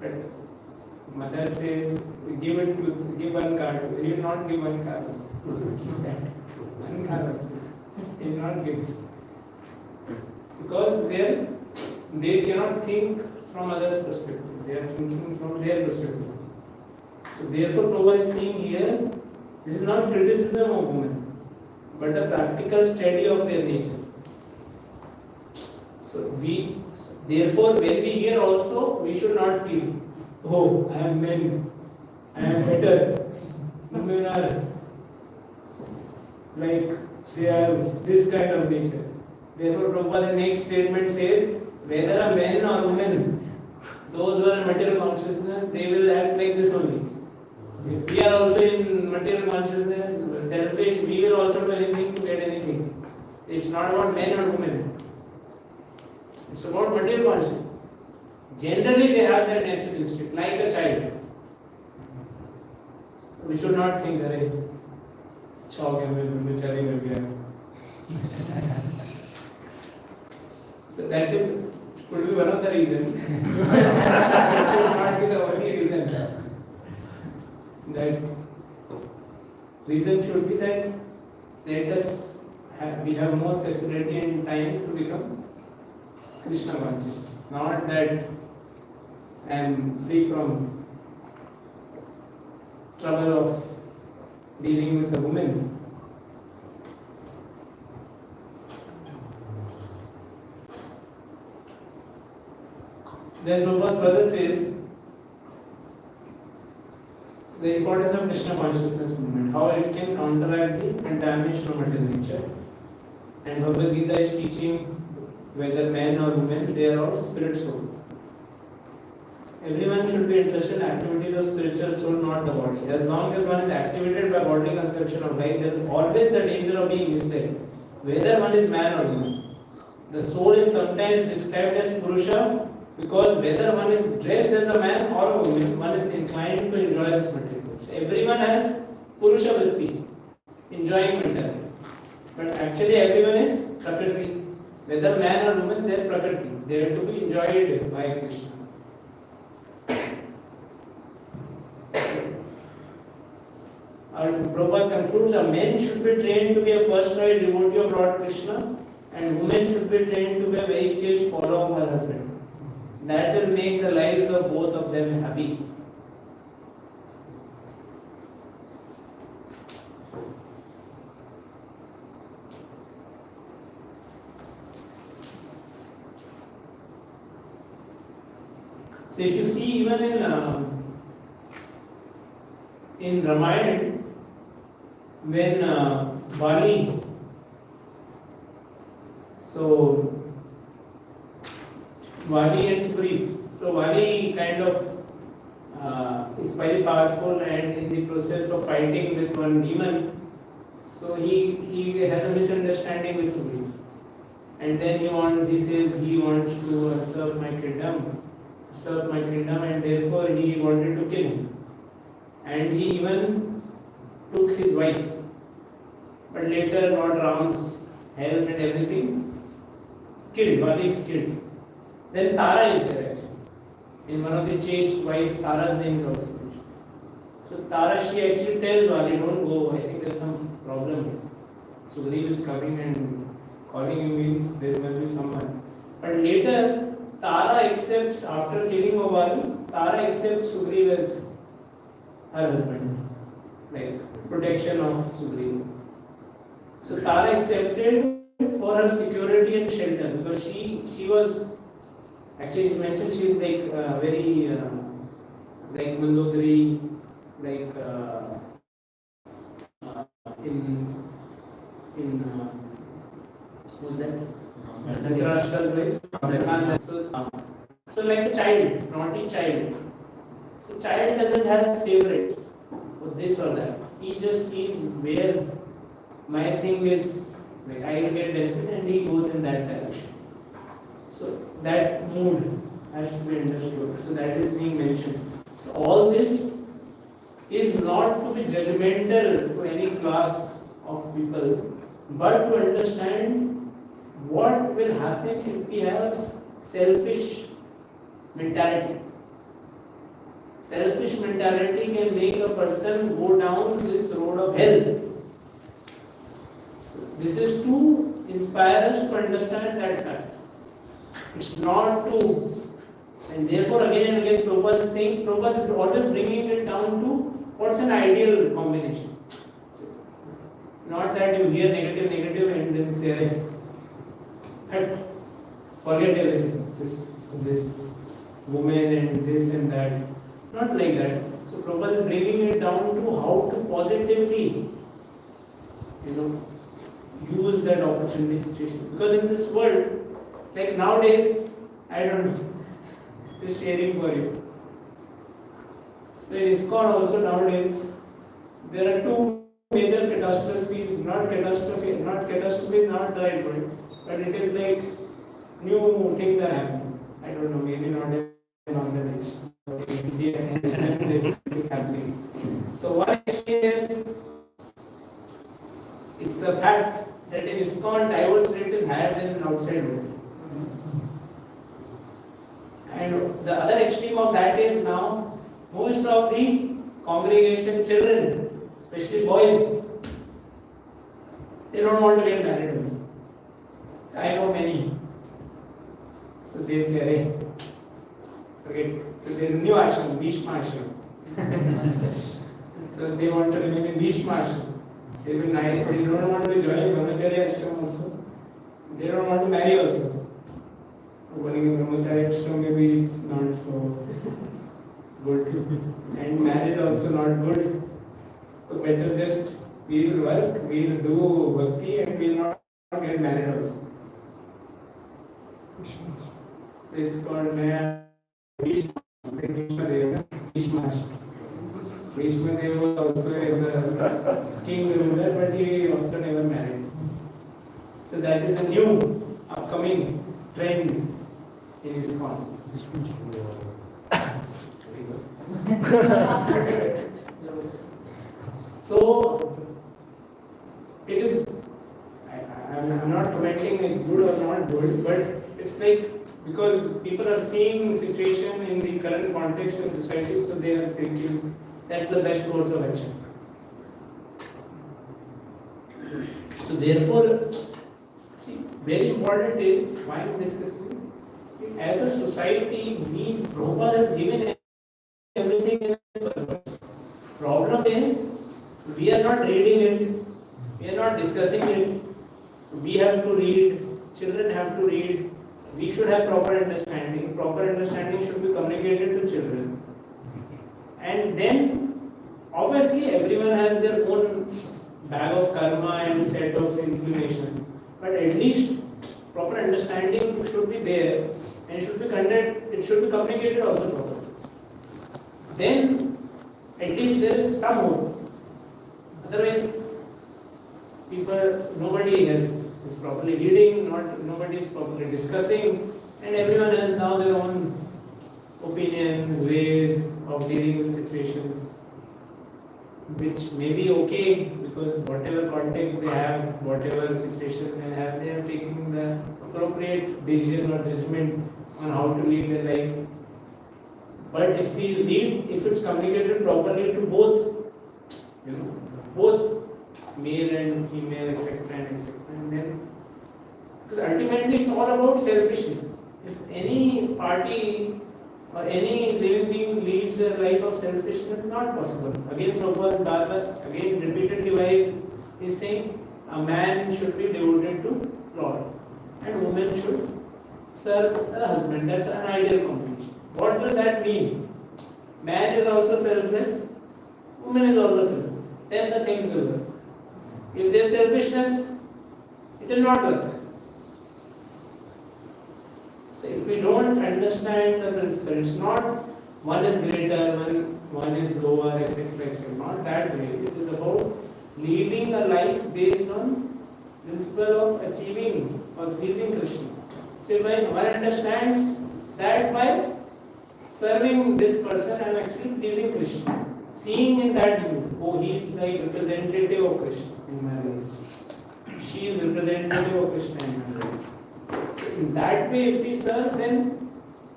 but mother says, "Give 1 card." He will not give 1 card. Keep that 1 card also. He will not give. Because they cannot think from others' perspective. They are thinking from their perspective. So therefore, Prabhupada is saying here, this is not criticism of women, but a practical study of their nature. So therefore, when we hear also, we should not feel, oh, I am men, I am better. Women are like they have this kind of nature. Therefore, Prabhupada the next statement says, whether a man or woman, those who are in material consciousness, they will act like this only. If we are also in material consciousness, selfish, we will also do anything to get anything. It's not about men or women. It's about material consciousness. Generally, they have that natural instinct, like a child. We should not think, "Arey, chau gaya, bechare mein bhi hai." So that could be one of the reasons. It should not be the only reason that Reason should be that we have more facility and time to become Krishna conscious. Not that I am free from trouble of dealing with a woman. Then Prabhupada's further says the importance of Krishna consciousness movement, how it can counteract the contamination of material nature. And Bhagavad Gita is teaching whether man or woman, they are all spirit soul. Everyone should be interested in activities of spiritual soul, not the body. As long as one is activated by bodily conception of life, there is always the danger of being misled, whether one is man or woman. The soul is sometimes described as Purusha because whether one is dressed as a man or a woman, one is inclined to enjoy this material. So everyone has Purusha Vritti, enjoying material. But actually everyone is Prakriti. Whether man or woman, they are Prakriti. They are to be enjoyed by Krishna. Prabhupada concludes, a man should be trained to be a first-rate devotee of Lord Krishna, and women should be trained to be a very chaste follower of her husband. That will make the lives of both of them happy. So if you see even in Ramayana, when Vali, so Vali and Sugriv, so Vali kind of is very powerful and in the process of fighting with one demon, so he has a misunderstanding with Sugriv, and then he says he wants to serve my kingdom, and therefore he wanted to kill him. And he even took his wife. But later Lord Ram's help and everything killed, Vali is killed. Then Tara is there actually. In one of the chaste wives, Tara's name is also mentioned. So Tara, she actually tells Vali, don't go, I think there's some problem. Sugriv is coming and calling you means there must be someone. But later Tara accepts, after killing of Vali, Tara accepts Sugriv as her husband, like protection of Sugriva. So Tara accepted for her security and shelter because she was actually mentioned she is like very like Mandodari, like in who's that? Dhritarashtra's wife. So like a child, naughty child. So child doesn't have favorites or this or that. He just sees where my thing is, like I will get benefit, and he goes in that direction. So that mood has to be understood. So that is being mentioned. So all this is not to be judgmental to any class of people, but to understand what will happen if we have selfish mentality. Selfish mentality can make a person go down this road of hell. So this is to inspire us to understand that fact. It's not to, and therefore again and again Prabhupada is saying, Prabhupada is always bringing it down to what's an ideal combination. Not that you hear negative and then say, hey, forget everything, this woman and this and that. Not like that. So Prabhupada is bringing it down to how to positively, use that opportunity situation. Because in this world, like nowadays, I don't know, just sharing for you. So in ISKCON also nowadays, there are two major catastrophes, not catastrophes, not the right word, but it is like new things are happening. I don't know, maybe not in Bangladesh. India and is happening. So one is, it's a fact that in ISKCON divorce rate is higher than in outside world. And the other extreme of that is now most of the congregation children, especially boys, they don't want to get married only. So I know many. So they say, "Hey, forget." So there is a new ashram, Bhishma ashram. So they want to remain in Bhishma ashram. They don't want to join Brahmacharya ashram also. They don't want to marry also. Going in Brahmacharya ashram maybe it's not so good. And marriage also not good. So better just we'll work, we'll do bhakti and we'll not get married also. So it's called Bhishma Deva. Bhishma Deva also is a king ruler, but he also never married. So that is a new upcoming trend in ISKCON. So it is. I'm not commenting it's good or not good, but it's like because people are seeing situation in the current context of society, so they are thinking that's the best course of action. So therefore, see, very important is why I'm discussing this. As a society, Prabhupada has given everything in its purpose. Problem is, we are not reading it, we are not discussing it. So we have to read, children have to read. We should have proper understanding. Proper understanding should be communicated to children. And then, obviously, everyone has their own bag of karma and set of inclinations. But at least proper understanding should be there, and it should be communicated also properly. Then, at least there is some hope. Otherwise, nobody is properly reading, nobody is properly discussing, and everyone has now their own opinions, ways of dealing with situations, which may be okay because whatever context they have, whatever situation they have, they are taking the appropriate decision or judgment on how to lead their life. But if it's communicated properly to both male and female, etc., and then, because ultimately it's all about selfishness. If any party or any living being leads a life of selfishness, it's not possible. Again, Prabhupada, again repeated device is saying a man should be devoted to Lord and woman should serve the husband. That's an ideal combination. What does that mean? Man is also selfless, woman is also selfless. Then the things will work. If there is selfishness, it will not work. So if we don't understand the principle, it's not one is greater, one is lower, etc., etc. Not that way. It is about leading a life based on principle of achieving or pleasing Krishna. So when one understands that by serving this person, I am actually pleasing Krishna. Seeing in that view, oh, he is like representative of Krishna in my life. She is representative of Krishna in my life. So in that way, if we serve, then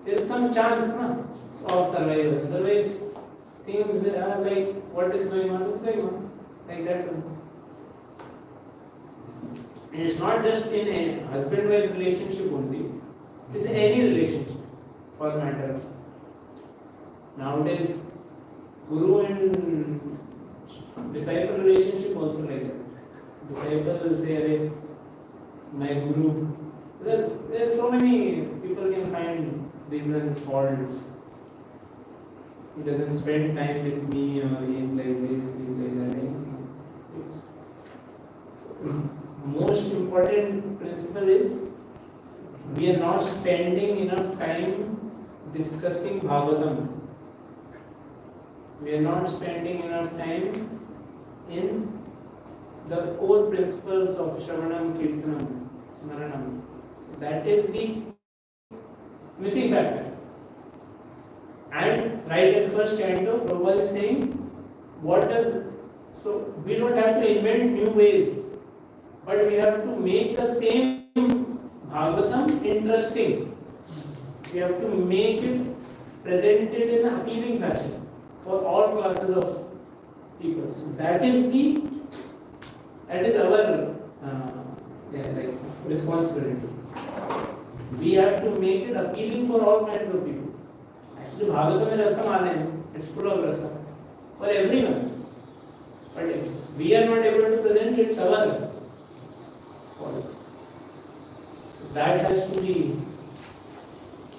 there is some chance of survival. Otherwise, things are like what is going on is going on. Like that. And it's not just in a husband-wife relationship only. It's in any relationship, for matter of fact. Nowadays, guru and disciple relationship also like that. Disciple will say, "Arey, my guru." Well, there are so many people can find reasons, faults. He doesn't spend time with me, or he is like this, he is like that. Most important principle is we are not spending enough time discussing Bhagavatam. We are not spending enough time in the core principles of Shravanam, Kirtanam, Smaranam. So that is the missing factor. And right at first canto, Prabhupada is saying, so we don't have to invent new ways, but we have to make the same Bhagavatam interesting. We have to make it presented in an appealing fashion for all classes of people. So that is our like responsibility. We have to make it appealing for all kinds of people. Actually, Bhagavatam में रसम आने हैं. It's full of rasam for everyone. But if we are not able to present it, it's our fault. So that has to be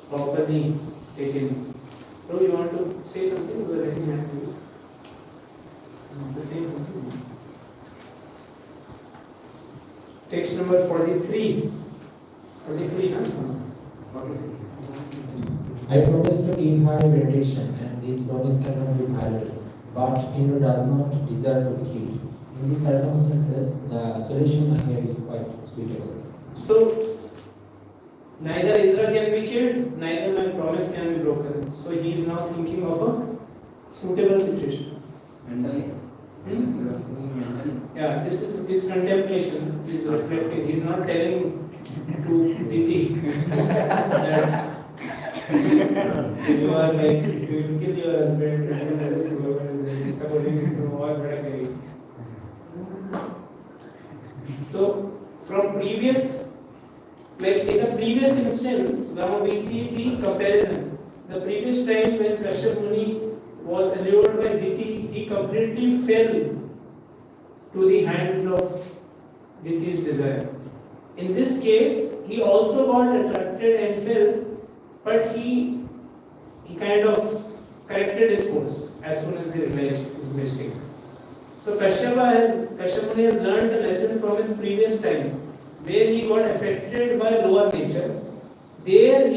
properly taken. So you want to say something? You are raising hand. You want to say something? Text number 43. 43, huh? 43. I promise to give her a benediction, and this promise cannot be violated. But Indra does not deserve to be killed. In these circumstances, the solution I have is quite suitable. So, neither Indra can be killed, neither my promise can be broken. So he is now thinking of a suitable situation. Mentally. He was thinking mentally. Yeah, this is his contemplation. He is reflecting. He is not telling to Diti that you are like you will kill your husband and then this according to all that. So from previous, like in the previous instance, now we see the comparison. The previous time when Kashyap Muni was allured by Diti, he completely fell to the hands of Diti's desire. In this case, he also got attracted and fell, but he kind of corrected his course as soon as he realized his mistake. So Kashyap Muni has learned a lesson from his previous time, where he got affected by lower nature. Here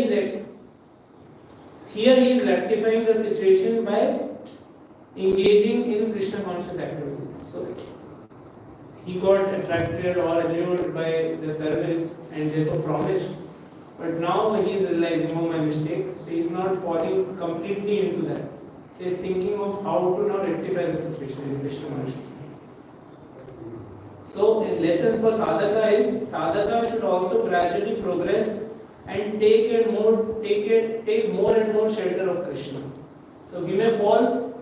he is rectifying the situation by engaging in Krishna conscious activities. So he got attracted or allured by the service and therefore promised. But now he is realizing, oh, my mistake. So he is not falling completely into that. He is thinking of how to now rectify the situation in Krishna consciousness. So a lesson for sadhaka is sadhaka should also gradually progress and take more and more shelter of Krishna. So we may fall,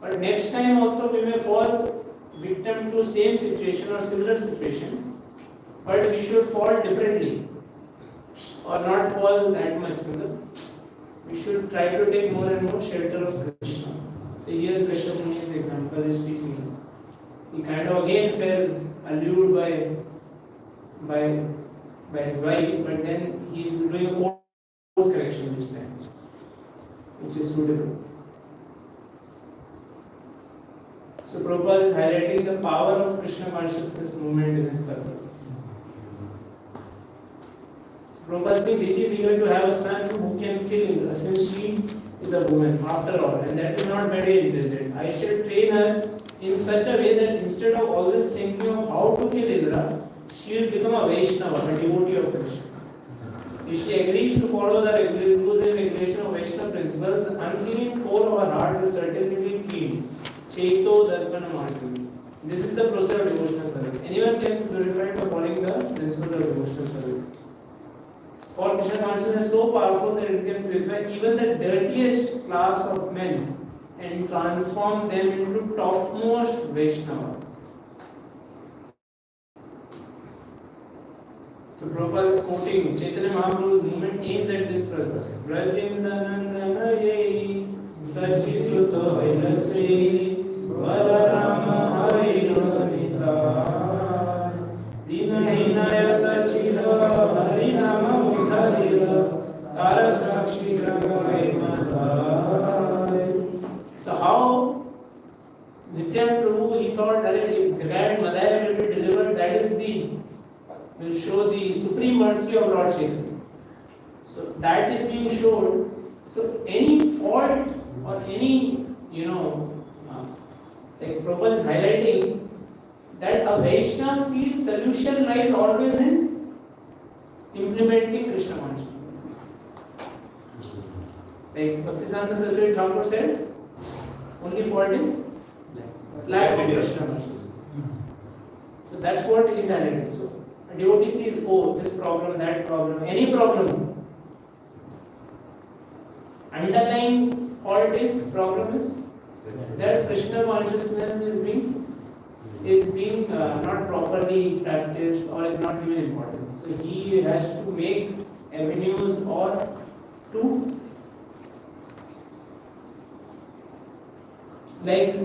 but next time also we may fall victim to same situation or similar situation, but we should fall differently or not fall that much. We should try to take more and more shelter of Krishna. So here Kashyap Muni's example is teaching us. He kind of again fell allured by his wife, but then he is doing a course correction this time, which is suitable. So Prabhupada is highlighting the power of Krishna consciousness movement in his purpose. So Prabhupada says Diti is eager to have a son who can kill Indra, since she is a woman after all, and that is not very intelligent. I shall train her in such a way that instead of always thinking of how to kill Indra, she will become a Vaishnava, a devotee of Krishna. If she agrees to follow the rules and regulation of Vaishnava principles, the unclean core of her heart will certainly be clean. Cheto Darpana Marti. This is the process of devotional service. Anyone can be purified by following the principles of devotional service. For Krishna consciousness is so powerful that it can purify even the dirtiest class of men and transform them into topmost Vaishnava. So Prabhupada is quoting Chaitanya Mahaprabhu's movement aims at this purpose. Brajendranandanaye Sachisuto Vainasri Vararama Harinamita Dinahinayata Chira Harinama Muthalila Tarasakshi Gramai Madhai. So how Nityananda Prabhu, he thought that if Jagat Madhya will be delivered, that is will show the supreme mercy of Lord Chaitanya. So that is being shown. So any fault or any, like Prabhupada is highlighting that a Vaishnava sees solution lies always in implementing Krishna consciousness. Like Bhaktisiddhanta Saraswati Thakur said, only fault is lack of Krishna consciousness. So that's what is highlighted. So a devotee sees, oh, this problem, that problem, any problem. Underlying fault is, problem is that Krishna consciousness is being not properly practiced or is not given importance. So he has to make avenues or to, like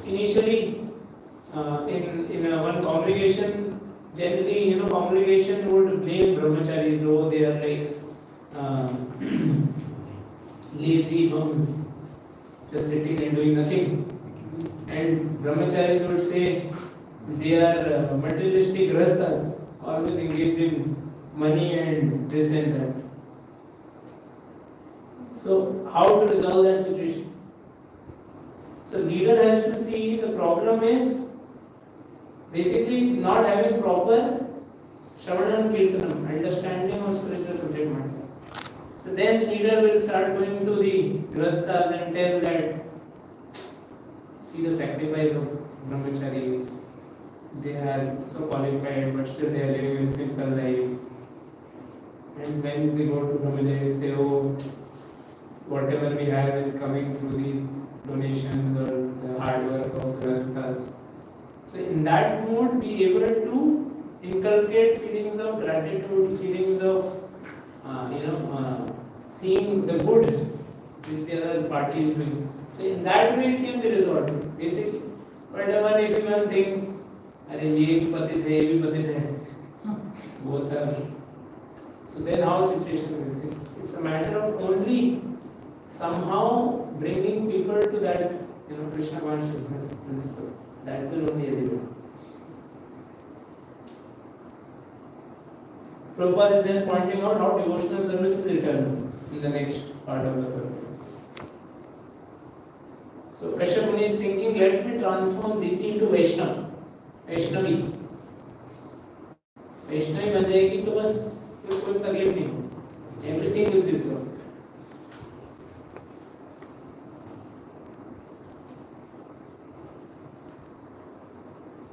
initially in one congregation, generally congregation would blame brahmacharis. Oh, they are like lazy bums, just sitting and doing nothing. And brahmacharis would say they are materialistic grahasthas, always engaged in money and this and that. So how to resolve that situation? So leader has to see the problem is basically not having proper Shravana and Kirtanam, understanding of spiritual subject matter. So then leader will start going to the grahasthas and tell that, see the sacrifice of brahmacharis, they are so qualified but still they are living a simple life. And when they go to brahmacharis, say, oh, whatever we have is coming through the donations or the hard work of grahasthas. So in that mode, be able to inculcate feelings of gratitude, feelings of seeing the good which the other party is doing. So in that way, it can be resolved. Basically, whatever if one thinks, "Arey ye bhi patit hai, ye bhi patit hai," both are. So then how situation is? It's a matter of only somehow bringing people to that Krishna consciousness principle. That will only elevate. Prabhupada is then pointing out how devotional service is eternal in the next part of the purport. So Kashyap Muni is thinking, let me transform Diti into Vaishnavi. Vaishnavi बन जाएगी तो बस कोई तकलीफ नहीं होगी. Everything will be resolved.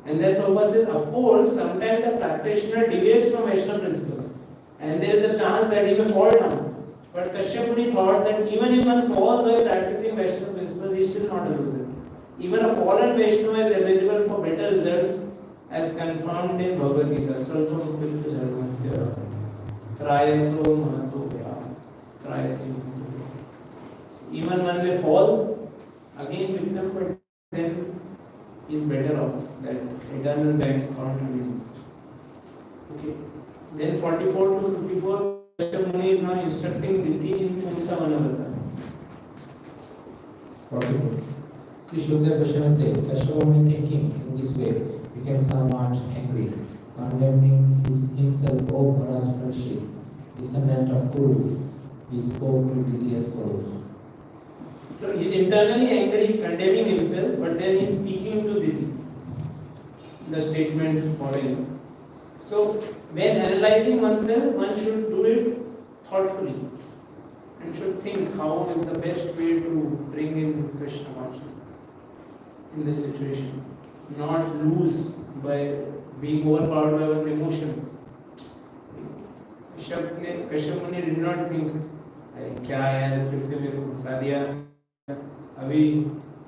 And then Prabhupada says, of course, sometimes a practitioner deviates from Vaishnava principles, and there is a chance that he may fall down. But Kashyap Muni thought that even if one falls while practicing Vaishnava principles, he is still not a loser. Even a fallen Vaishnava is eligible for better results, as confirmed in Bhagavad Gita. Sralpam Krisya Dharmasya Trayato Mahato Trayati. Even one may fall, again pick up, but then he is better off. That eternal bank account remains. Okay. Then 44 to 54, Kashyap Muni is now instructing Diti in Pumsa Manavata. 44. Sri Shukdev Goswami says, Kashyap Muni thinking in this way became somewhat angry, condemning himself, O Maharaj Parishit, descendant of Kuru. He spoke to Diti as follows. So he is internally angry, condemning himself, but then he is speaking to Diti. The statements following. So when analyzing oneself, one should do it thoughtfully and should think how is the best way to bring in Krishna consciousness in this situation. Not lose by being overpowered by one's emotions. Kashyap Muni did not think, क्या यार फिर से मेरे को फंसा दिया, अभी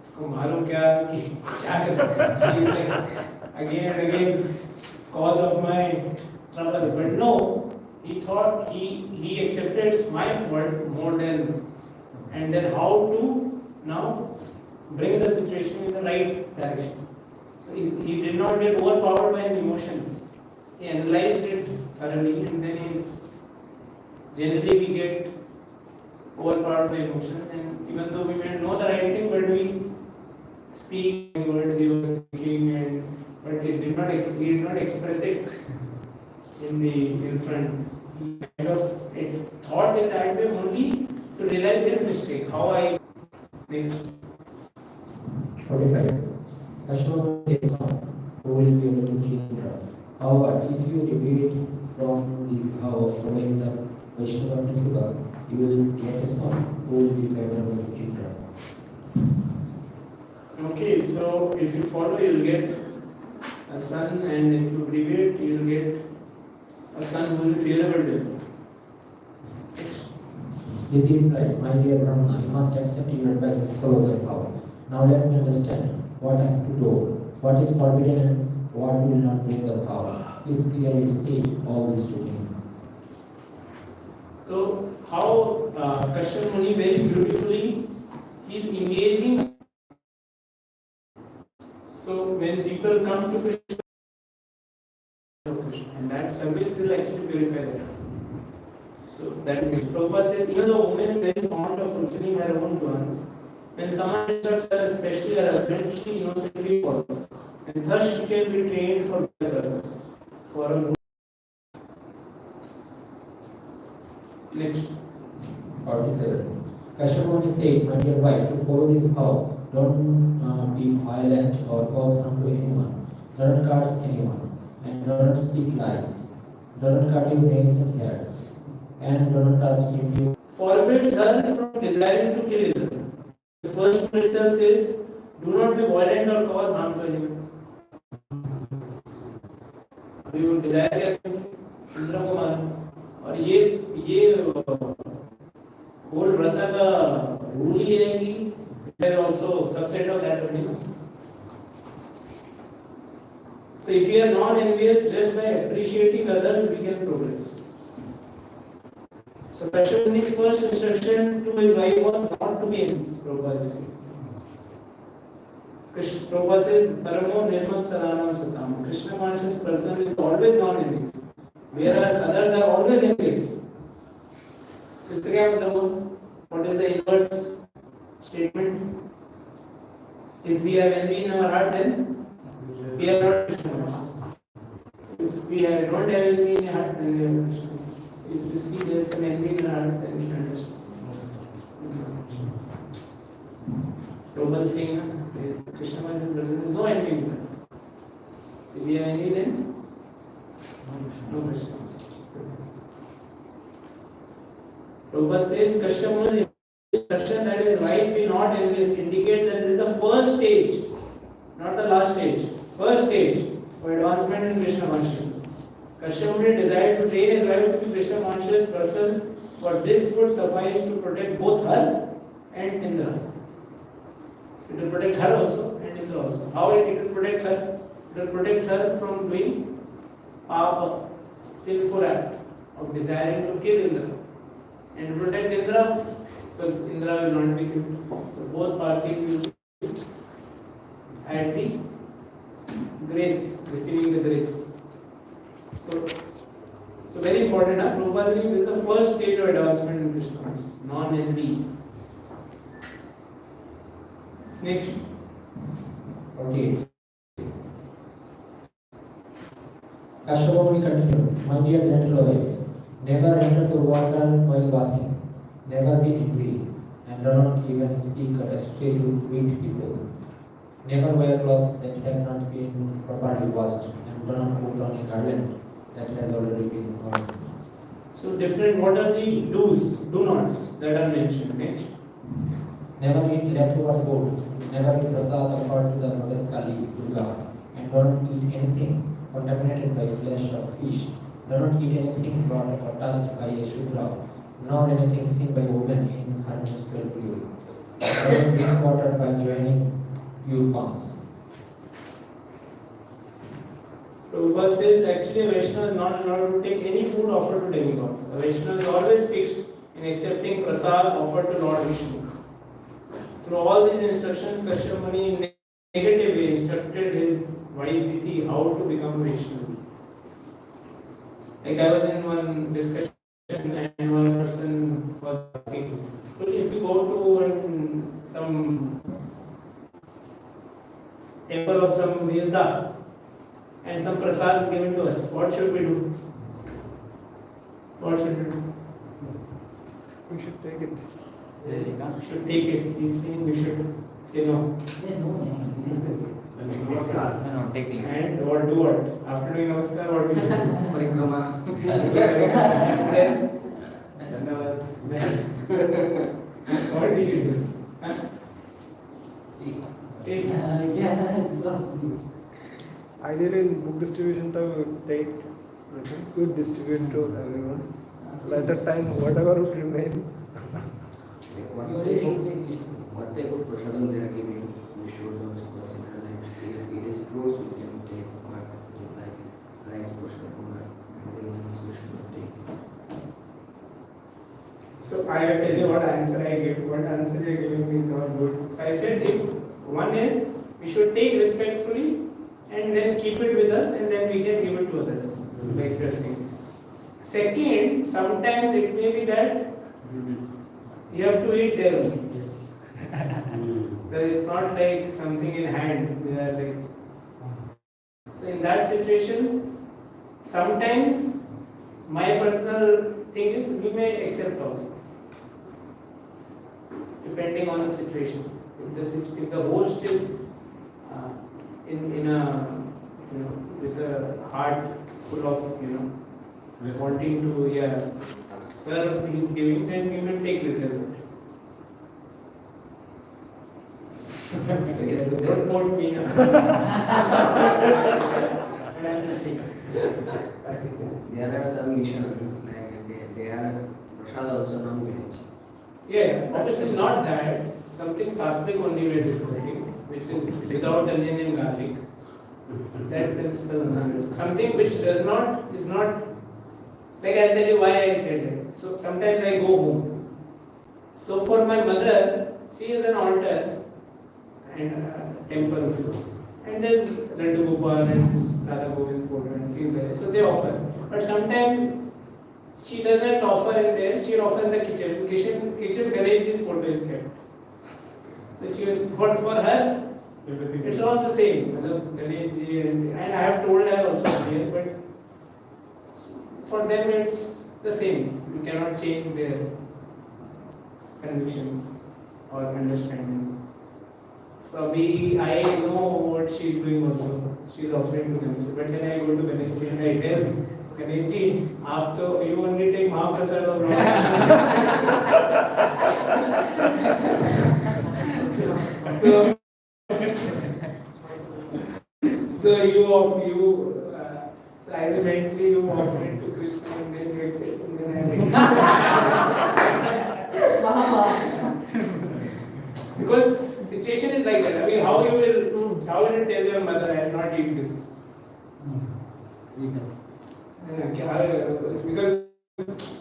इसको मारूं क्या कि क्या करूं? She is like again and again cause of my trouble. But no, he thought he accepted my fault more than, and then how to now bring the situation in the right direction. So he did not get overpowered by his emotions. He analyzed it thoroughly, and then generally we get overpowered by emotions, and even though we may know the right thing, but we speak words he was thinking, but he did not express it in front. He kind of thought in that way only to realize his mistake. How I next. 45. Kashyap Muni says, who will be able to keep Indra. However, if you deviate from this vow of following the Vaishnava principle, you will get a son who will be favorable to Indra. Okay, so if you follow, you will get a son, and if you deviate, you will get a son who will be favorable to you. Diti replied, my dear Brahma, you must accept your advice and follow the vow. Now let me understand what I have to do, what is forbidden and what will not break the vow. Please clearly state all this to me. So, how Kashyap Muni very beautifully is engaging. So, when people come to Krishna, and that service will actually purify them. So, that is Prabhupada says, even though a woman is very fond of fulfilling her own plans, when someone instructs her, especially her husband, she innocently falls. And thus she can be trained for better purpose. For a good. Next. 47. Kashyap Muni said, my dear wife, to follow this vow, don't be violent or cause harm to anyone, don't curse anyone, and don't speak lies, don't cut your nails and hair, and don't touch impure. Forbids her from desiring to kill Indra. The first precepts says, do not be violent or cause harm to anyone. You desire Indra को मारना और ये whole व्रता का rule ही है कि there are also subset of that only. So if we are not envious, just by appreciating others we can progress. So Kashyap Muni's first instruction to his wife was not to be envious. Prabhupada says. Prabhupada says, Paramo Nirmat Saranam Satam. Krishna conscious person is always non-envious, whereas others are always envious. So इसका क्या मतलब? What is the inverse statement? If we have envy in our heart, then we are not Krishna conscious. If we don't have envy in our heart, then we are Krishna conscious. If you see there is some envy in our heart, then you should understand. Prabhupada is saying, Krishna conscious person is no envy in his heart. If we have envy, then no Krishna conscious. Prabhupada says, Kashyap Muni's instruction that his wife be not envious indicates that this is the first stage, not the last stage. First stage for advancement in Krishna consciousness. Kashyap Muni desired to train his wife to be Krishna conscious person, for this would suffice to protect both her and Indra. It will protect her also and Indra also. How it will protect her? It will protect her from doing a sinful act of desiring to kill Indra. And protect Indra because Indra will not be killed. So both parties will be at the grace, receiving the grace. So very important. Prabhupada this is the first stage of advancement in Krishna consciousness, non-envy. Next. Okay. Kashyap Muni continued, my dear gentle wife, never enter the water while bathing, never be angry, and do not even speak or speak to weak people. Never wear clothes that have not been properly washed, and do not put on a garland that has already been worn. So different, what are the do's, do nots that are mentioned? Next. Never eat leftover food, never eat prasad offered to the goddess Kali, Durga, and don't eat anything contaminated by flesh or fish. Do not eat anything brought or touched by a Shudra, nor anything seen by a woman in her menstrual period. Do not drink water by joining pure palms. Prabhupada says actually a Vaishnava is not allowed to take any food offered to demigods. A Vaishnava is always fixed in accepting prasad offered to Lord Vishnu. Through all these instructions, Kashyap Muni in negative way instructed his wife Diti how to become Vaishnava. Like I was in one discussion and one person was asking, if you go to some temple of some Devta and some prasad is given to us, what should we do? What should we do? We should take it. We should take it. He's saying we should say no. No, take leave. And what do what? After doing namaskar, what we should do? Parikrama. What did you do? Huh? Take it. Ideally, in book distribution time, we would take, we would distribute to everyone. At that time, whatever would remain. What type of prasadam they are giving? fruit also consider like if it is fruits we can take, but it is like rice portion or anything else we should not take. So I will tell you what answer I gave. What answer you are giving me is all good. So I said if one is we should take respectfully and then keep it with us and then we can give it to others. Like interesting. Second, sometimes it may be that you have to eat there only. Yes. There is not like something in hand. They are like. So in that situation, sometimes my personal thing is we may accept also, depending on the situation. If the host is in a with a heart full of wanting to serve, he is giving, then we will take little bit. Don't quote me now. There are some missions like they are prasad also non-veg. Yeah, obviously not that. Something sattvic only we are discussing, which is without onion and garlic. That principle is not. Something which is not. Like I'll tell you why I said it. So sometimes I go home. So for my mother, she has an altar and temple, and there's Laddu Gopal and Radha Govind photo and things like that. So they offer. But sometimes she doesn't offer in there, she'll offer in the kitchen. Kitchen Ganeshji's photo is kept. So she will, for her, it's all the same. Ganeshji and I have told her also here, but for them it's the same. You cannot change their convictions or understanding. So I know what she's doing also. She's offering to Ganeshji. But then I go to Ganeshji and I tell Ganeshji, you only take Mahaprasad of so so either mentally you offer it to Krishna and then you accept and then because situation is like that. I mean, how you will tell your mother, I will not eat this? Because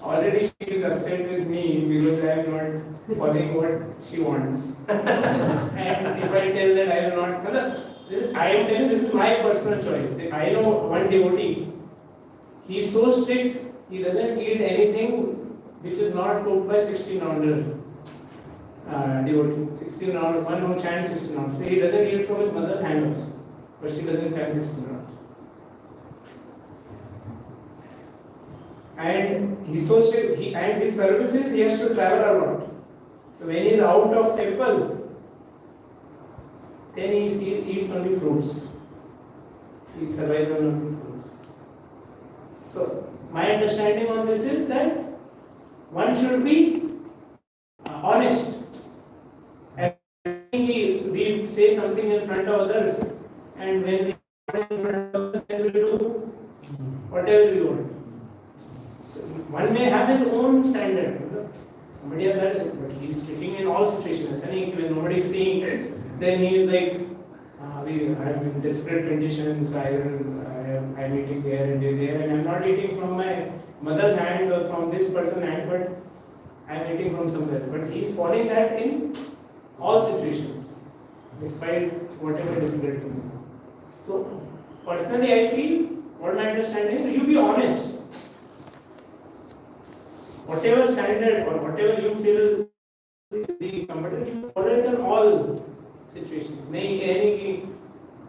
already she is upset with me because I am not following what she wants. And if I tell that I will not, I am telling this is my personal choice. I know one devotee, he is so strict, he doesn't eat anything which is not cooked by 16-pounder devotee. 16 round, one who chants 16 rounds. So he doesn't eat from his mother's hand also, but she doesn't chant 16 rounds. And he's so strict, and his services he has to travel a lot. So when he is out of temple, then he eats only fruits. He survives on only fruits. So my understanding on this is that one should be honest. As we say something in front of others, and when we are in front of others, then we do whatever we want. So one may have his own standard. Somebody has that, but he is sticking in all situations. When nobody is seeing it, then he is like, I am in desperate conditions. I am eating there and there, and I am not eating from my mother's hand or from this person's hand, but I am eating from somewhere. But he is following that in all situations, despite whatever difficulty. So personally, I feel, what my understanding is, you be honest. Whatever standard or whatever you feel is comfortable, you follow it in all situations.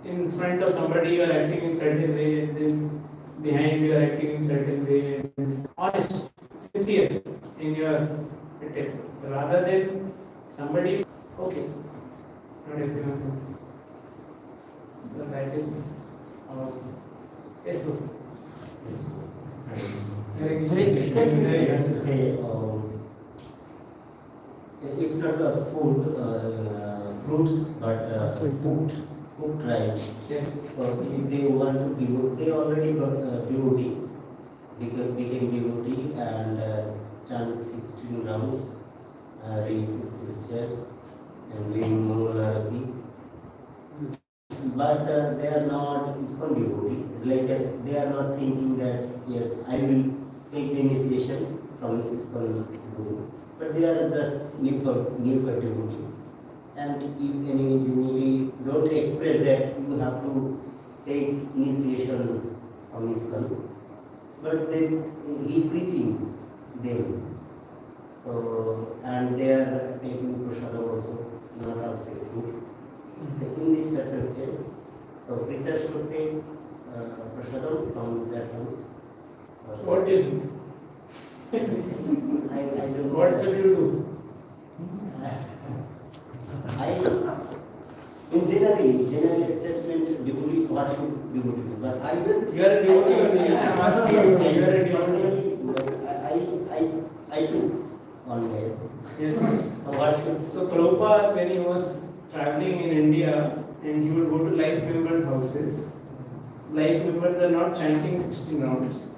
In front of somebody you are acting in certain way, and then behind you are acting in certain way. Honest, sincere in your attempt, rather than somebody is okay. Not everyone is. So that is yes, bro. You have to say it's not a food, fruits, but cooked rice. Yes. So if they want to devote, they already got devotee, became devotee and chant 16 rounds, read the scriptures and read Mangalarati but they are not ISKCON devotee. It's like they are not thinking that yes, I will take the initiation from ISKCON guru, but they are just new for devotee. And if any devotee don't express that you have to take initiation from ISKCON, but he preaching them. So and they are taking prasadam also, not outside food. So in this circumstance, so preacher should take prasadam from their house. What do you think? I don't know. What will you do? In general assessment, devotee, what should devotee do? But I don't. You are a devotee only. I am asking you. You are a devotee. Personally, I do always. Yes. So what should? So Prabhupada, when he was traveling in India, and he would go to life members' houses, life members are not chanting 16 rounds.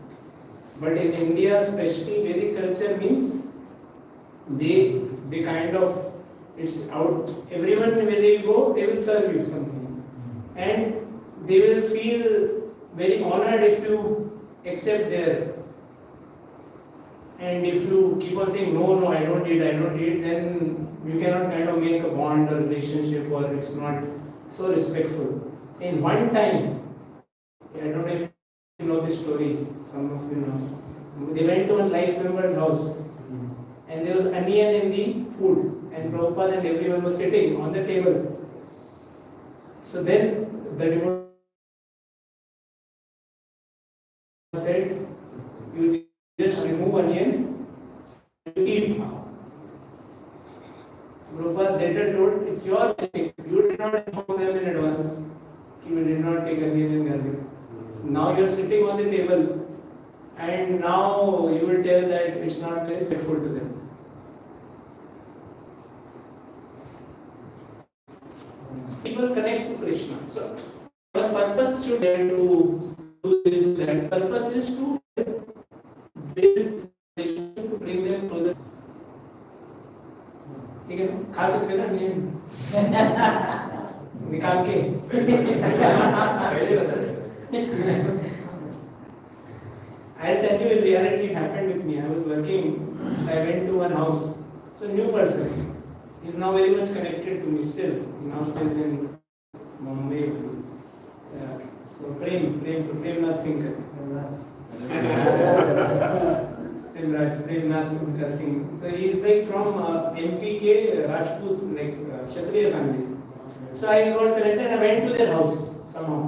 But in India, especially Vedic culture means they kind of, it's out, everyone where they go, they will serve you something. And they will feel very honored if you accept their. And if you keep on saying, no, I don't eat, then you cannot kind of make a bond or relationship, or it's not so respectful. So in one time, I don't know if you know this story, some of you know, they went to one life member's house and there was onion in the food, and Prabhupada and everyone was sitting on the table. So then the devotee said, you just remove onion and eat. Prabhupada later told, it's your mistake. You did not inform them in advance. You did not take onion and garlic. Now you are sitting on the table, and now you will tell that it's not very respectful to them. People connect to Krishna. So our purpose should be to do that. Purpose is to build relationship, to bring them closer. ठीक है, खा सकते ना ये निकाल के पहले बता दे. I'll tell you in reality it happened with me. I was working, so I went to one house. So new person. He's now very much connected to me still. He now stays in Mumbai. So Premnath Singh. Premnath Singh. So he is like from MPK Rajput, like Kshatriya families. So I got connected and I went to their house somehow.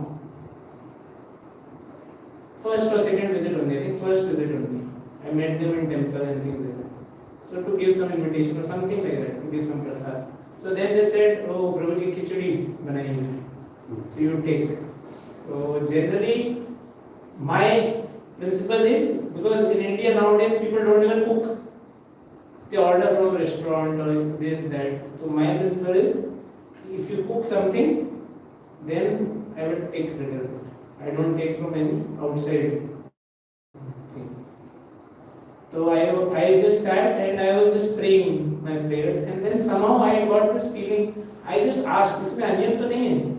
First or second visit only, I think first visit only. I met them in temple and things like that. So to give some invitation or something like that, to give some prasad. So then they said, oh, Prabhuji khichdi banai. So you take. So generally, my principle is, because in India nowadays people don't even cook. They order from a restaurant or this, that. So my principle is, if you cook something, then I will take credit of it. I don't take from any outside thing. So I just sat and I was just praying my prayers, and then somehow I got this feeling. I just asked, "Isme onion to nahi hai?"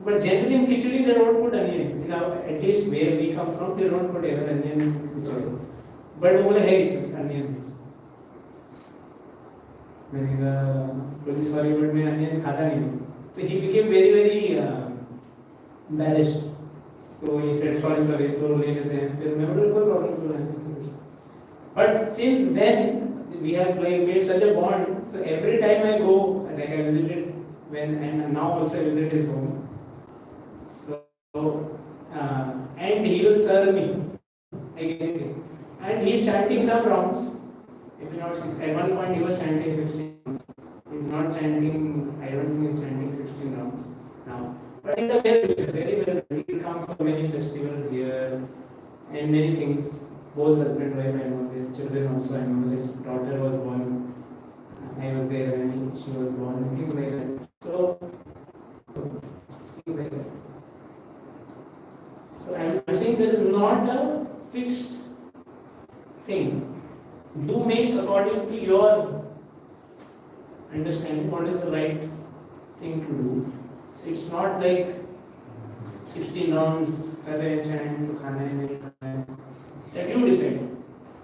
But generally in khichdi they don't put onion. You know, at least where we come from, they don't put ever onion in khichdi. But वो बोले है इसमें onion. मैंने कहा, "Really sorry, but मैं onion खाता नहीं हूँ." So he became very embarrassed. So he said, sorry, तो ले लेते हैं. फिर मैं बोला कोई problem नहीं. But since then we have like made such a bond. So every time I go, like I visited and now also I visit his home. So and he will serve me like anything. And he is chanting some rounds. If you not at one point he was chanting 16. He's not chanting. I don't think he's chanting 16 rounds now. But in the very well, we will come for many festivals here and many things. Both husband and wife, I know, their children also, I know, his daughter was born, I was there when she was born, and things like that. So, things like that. So, I'm saying there is not a fixed thing. You make according to your understanding what is the right thing to do. So So it's not like 16 rounds courage and khana that you decide.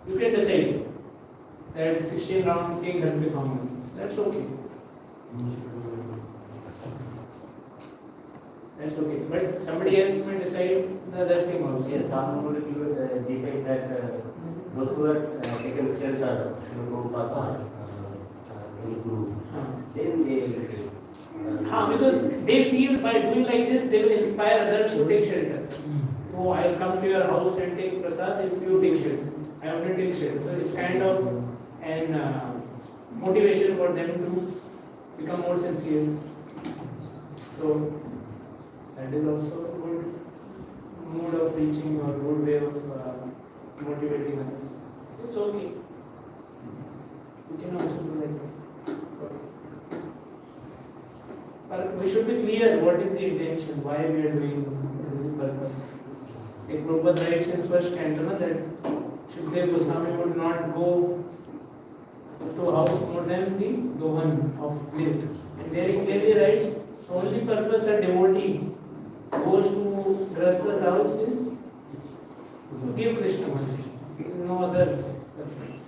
You can decide that 16 rounds के घर पे खाऊंगा. That's okay. That's okay. But somebody else may decide the other thing also. Yes, some would decide that those who are taken shelter should go back in group. Then they will take. Because they feel by doing like this, they will inspire others to take shelter. Oh, I'll come to your house and take prasad if you take shelter. I want to take shelter. So it's kind of an motivation for them to become more sincere. So that is also a good mode of preaching or good way of motivating others. So it's okay. You can also do like that. But we should be clear what is the intention, why we are doing, what is the purpose. Like Prabhupada writes in first canto that Shukdev Goswami would not go to a house more than the dohan of milk. And there he clearly writes, the only purpose a devotee goes to Grasta's house is to give Krishna consciousness. No other purpose.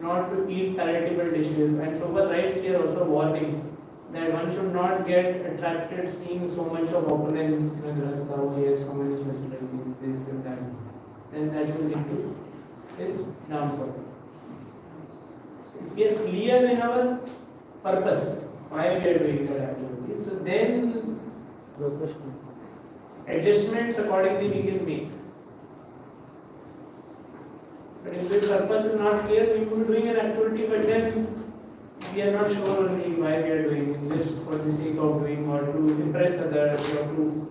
Not to eat palatable dishes. And Prabhupada writes here also warning that one should not get attracted seeing so much of opulence in a grasta, oh he has so many facilities, this and that. Then that will lead to his downfall. If we are clear in our purpose, why we are doing that activity, so then adjustments accordingly we can make. But if the purpose is not clear, we will be doing an activity, but then we are not sure only why we are doing it, just for the sake of doing or to impress others or to.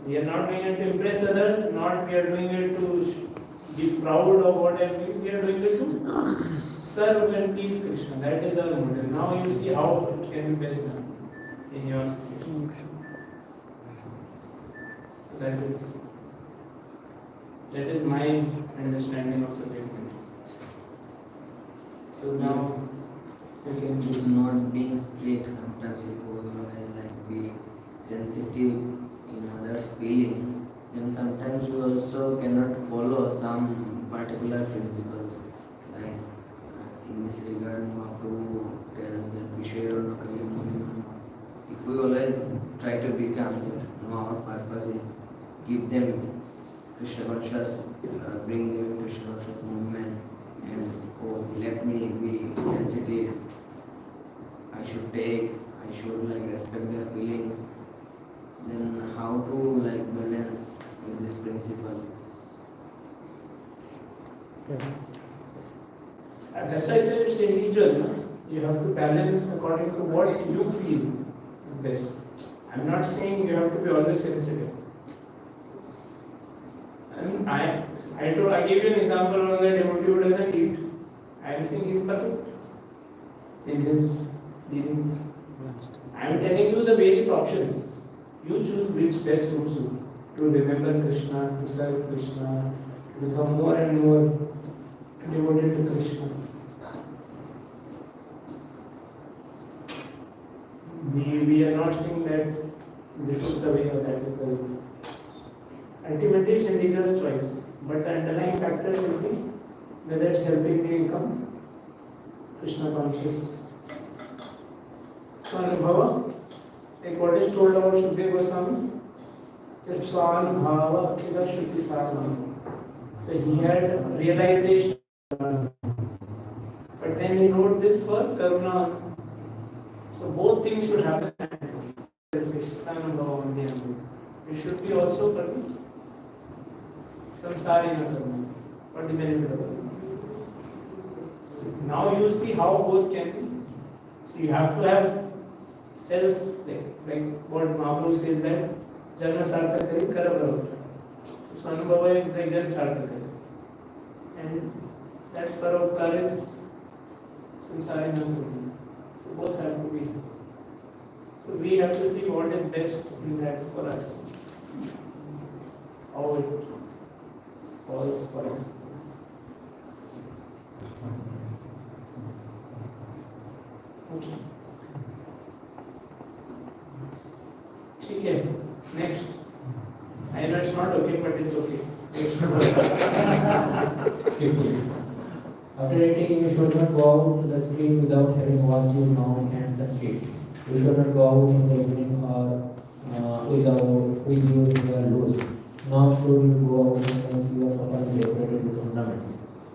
We are not doing it to impress others, not we are doing it to be proud of what I am doing, we are doing it to serve and please Krishna. That is our motive. Now you see how it can be best done in your situation. That is my understanding of the statement. So now you can choose. Not being strict, sometimes if we like be sensitive in others' feeling, and sometimes we also cannot follow some particular principles. Like in this regard, Mahaprabhu tells that Vishayaro Nakalim. If we always try to become that, no, our purpose is give them Krishna conscious, bring them in Krishna conscious movement, and oh, let me be sensitive. I should like respect their feelings. Then how to like balance with this principle? That's why I said it's individual. No? You have to balance according to what you feel is best. I'm not saying you have to be always sensitive. I gave you an example of the devotee who doesn't eat. I am saying he's perfect in his dealings. I am telling you the various options. You choose which best suits you. To remember Krishna, to serve Krishna, to become more and more devoted to Krishna. We are not saying that this is the way or that is the way. Ultimately, it's individual's choice, but the underlying factor should be whether it's helping me become Krishna conscious. Swanubhava, like what is told about Shukdev Goswami, is Swanubhava Akila Shruti Sarvani. So he had realization, but then he wrote this for Karuna. So both things should happen simultaneously. Selfish, Swanubhava on the other. It should be also for me. Samsarina karma, for the benefit of others. Now you see how both can be. So you have to have self, like what Mahaprabhu says that Janma Sartha Kari Kara Pravata. So Swanubhava is like Janma Sartha Kari. And that's Paropkar is Samsarina karma. So both have to be. So we have to see what is best in that for us. How it falls for us. Okay. है. Next. I know it's not okay, but it's okay. Next. 50. After eating, you should not go out to the street without having washed your mouth, hands, and feet. You should not go out in the evening or with your hair loose. Nor should you go out unless you are properly decorated with ornaments.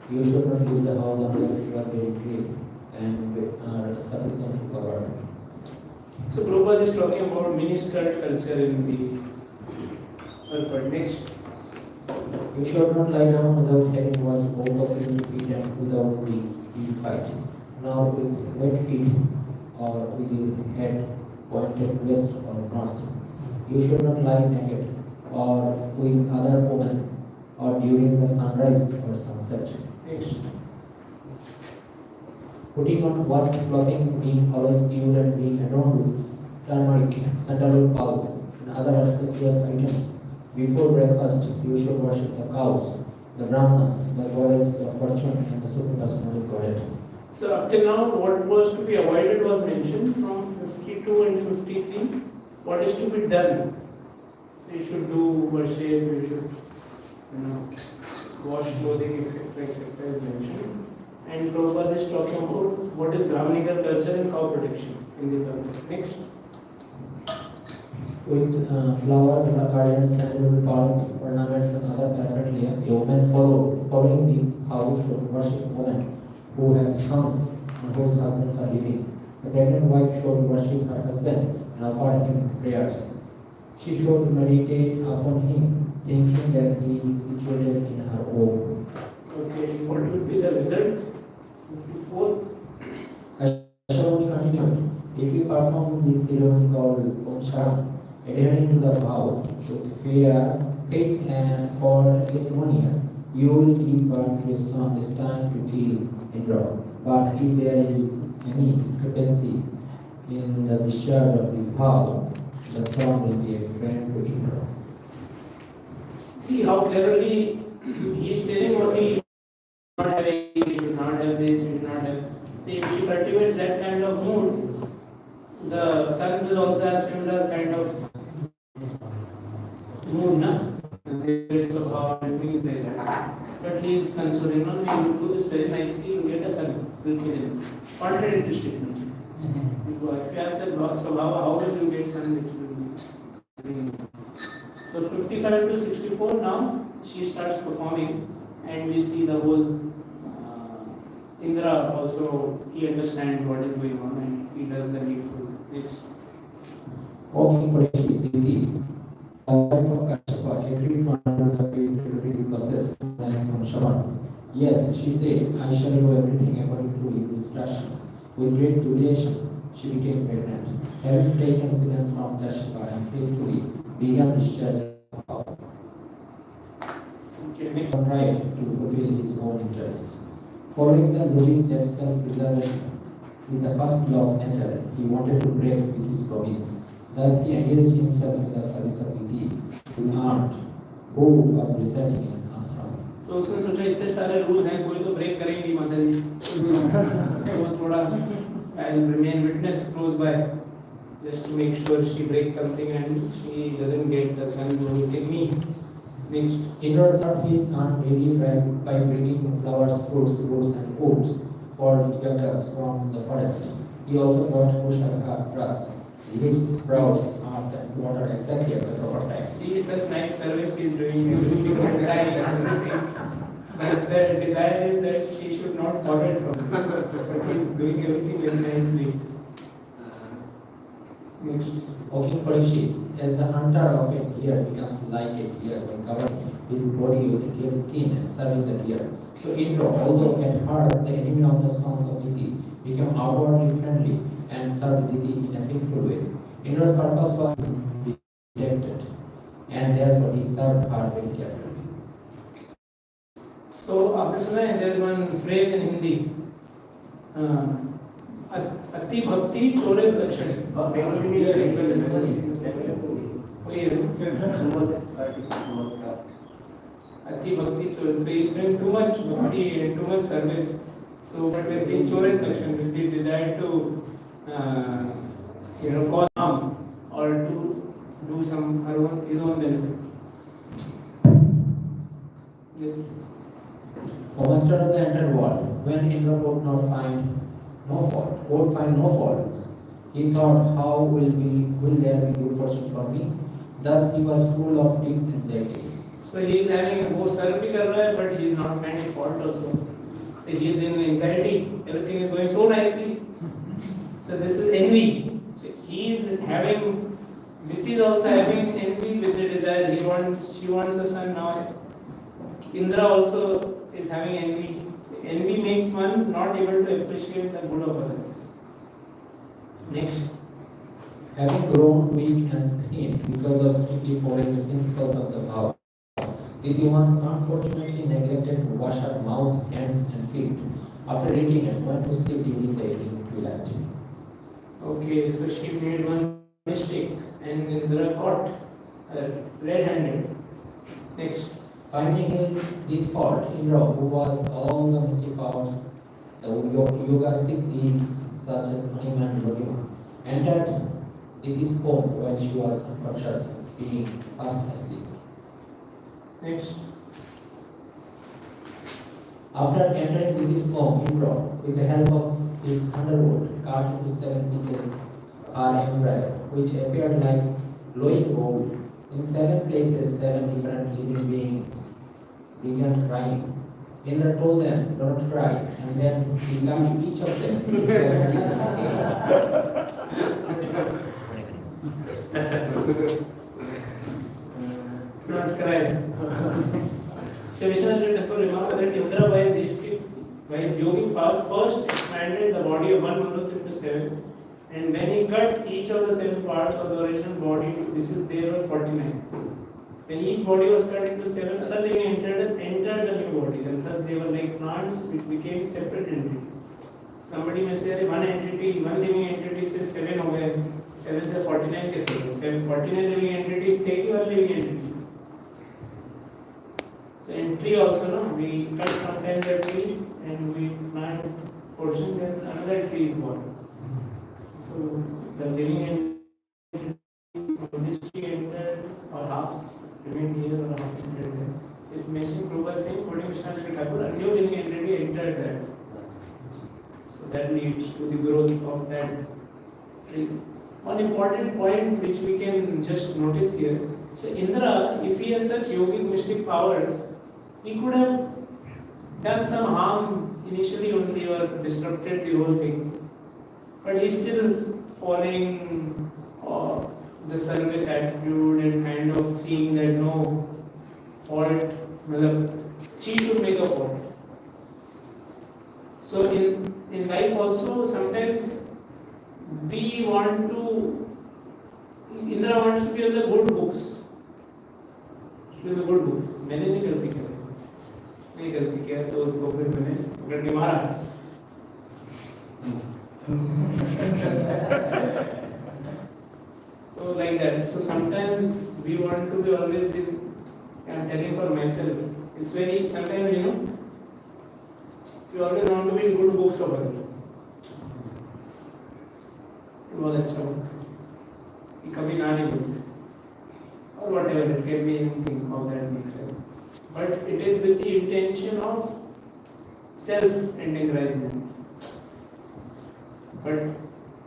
You should not leave the house unless you are very clean and are sufficiently covered. So Prabhupada is talking about miniskirt culture in the purport. Next. You should not lie down without having washed both of your feet and without being fight, nor with wet feet or with your head pointed west or north. You should not lie naked or with other women or during the sunrise or sunset. Next. Putting on washed clothing, being always pure and being adorned with turmeric, sandalwood pulp, and other auspicious items. Before breakfast, you should worship the cows, the brahmanas, the goddess of fortune, and the supreme personality of Godhead. So up till now, what was to be avoided was mentioned from 52 and 53. What is to be done? So you should do worship, you should, wash clothing, etc., etc. is mentioned. And Prabhupada is talking about what is Brahmanical culture and cow protection in the context. Next. With flower, garlands, sandalwood pulp, ornaments, and other paraphernalia, a woman following these house should worship women who have sons and whose husbands are living. The pregnant wife should worship her husband and offer him prayers. She should meditate upon him, thinking that he is situated in her home. Okay, what would be the result? 54. Ceremony continued. If you perform this ceremony called Om, adhering to the vow with faith and for testimonial, you will give birth to a son destined to kill Indra. But if there is any discrepancy in the discharge of this vow, the son will be a friend to Indra. See how cleverly he is telling what he should not have, he should not have this, he should not have. See, if she cultivates that kind of mood, the sons will also have similar kind of mood, na? And there's of how and things like that. But he is consoling, no, you do this very nicely, you get a son, will kill him. Contradictory statement. If you have said lots of how will you get son which will be? So 55 to 64 now, she starts performing and we see the whole Indra also, he understands what is going on and he does the needful. Next. Walking Parishit, the wife of Kashyapa, agreed to undergo the purificative process as from Shaman. Yes, she said, I shall do everything according to your instructions. With great jubilation, she became pregnant. Having taken semen from Kashyapa and faithfully began discharge of vow. Okay, next. Right to fulfill his own interests. Following the belief that self-preservation is the first law of nature, he wanted to break with his promise. Thus, he engaged himself in the service of Diti, his aunt, who was residing in an ashram. तो उसने सोचा इतने सारे rules हैं कोई तो break करेंगी माता जी तो वो थोड़ा I'll remain witness close by just to make sure she breaks something and she doesn't get the son who will kill me. Next. Indra served his aunt daily by bringing flowers, fruits, roots, and wood for yakas from the forest. He also brought Kushaka grass, leaves, sprouts, earth, and water exactly at the proper time. See such nice service he is doing everything on time and everything. But the desire is that she should not borrow it from him. But he is doing everything very nicely. Next. Walking Parishit, as the hunter of a deer becomes like a deer when covering his body with a clear skin and serving the deer. So Indra, although at heart the enemy of the sons of Diti, became outwardly friendly and served Diti in a faithful way. Indra's purpose was detected, and therefore he served her very carefully. So आपने सुना है there is one phrase in Hindi. अति भक्ति चोरित लक्षण. अति भक्ति चोरित. So he is doing too much bhakti and too much service. So but with the chorit lakshan, with the desire to cause harm or to do some his own benefit. Yes. For master of the entire world, when Indra could not find no fault, he thought, how will there be good fortune for me? Thus he was full of deep anxiety. So he is having वो सर्व भी कर रहा है, but he is not finding fault also. So he is in anxiety. Everything is going so nicely. So this is envy. So he is having, Diti is also having envy with the desire. She wants a son now. Indra also is having envy. So envy makes one not able to appreciate the good of others. Next. Having grown weak and thin because of strictly following the principles of the vow, Diti once unfortunately neglected to wash her mouth, hands, and feet. After eating and went to sleep during the evening twilight. Okay, so she made one mistake and Indra caught her red-handed. Next. Finding this fault, Indra, who was all the mystic powers, the yoga siddhis such as Anima and Logima, entered Diti's home when she was unconscious, being fast asleep. Next. After entering Diti's home, Indra, with the help of his thunderbolt, cut into 7 pieces her embryo, which appeared like glowing gold. In 7 places, 7 different living beings began crying. Indra told them, don't cry, and then he cut each of them in 7 pieces again. Not cry. So Vishwanath Thakur remarked that Indra by his yogic power first expanded the body of one Manut into 7, and when he cut each of the 7 parts of the original body, this is there were 49. When each body was cut into 7, other living entered the new body, and thus they were like plants which became separate entities. Somebody may say one living entity says 7 हो गए, 7 से 49 कैसे हो गए? 49 living entities थे कि 1 living entity? So in tree also, no, we cut sometimes a tree and we plant portion, then another tree is born. So the living entity from this tree entered or half remained here or half entered there. So it's mentioned Prabhupada saying, according to Vishwanath Thakur, a new living entity entered that. So that leads to the growth of that tree. One important point which we can just notice here. So Indra, if he has such yogic mystic powers, he could have done some harm initially only or disrupted the whole thing. But he still is following the service attitude and kind of seeing that no fault, she should make a fault. So in life also, sometimes we want to, Indra wants to be on the good books. To the good books. मैंने नहीं गलती किया तो उसको फिर मैंने पकड़ के मारा. So like that. So sometimes we want to be always in, I'm telling for myself, it's very, sometimes we always want to be in good books of others. बहुत अच्छा होता है कि कभी ना नहीं बोलते or whatever, it can be anything of that nature, but it is with the intention of self-aggrandizement. But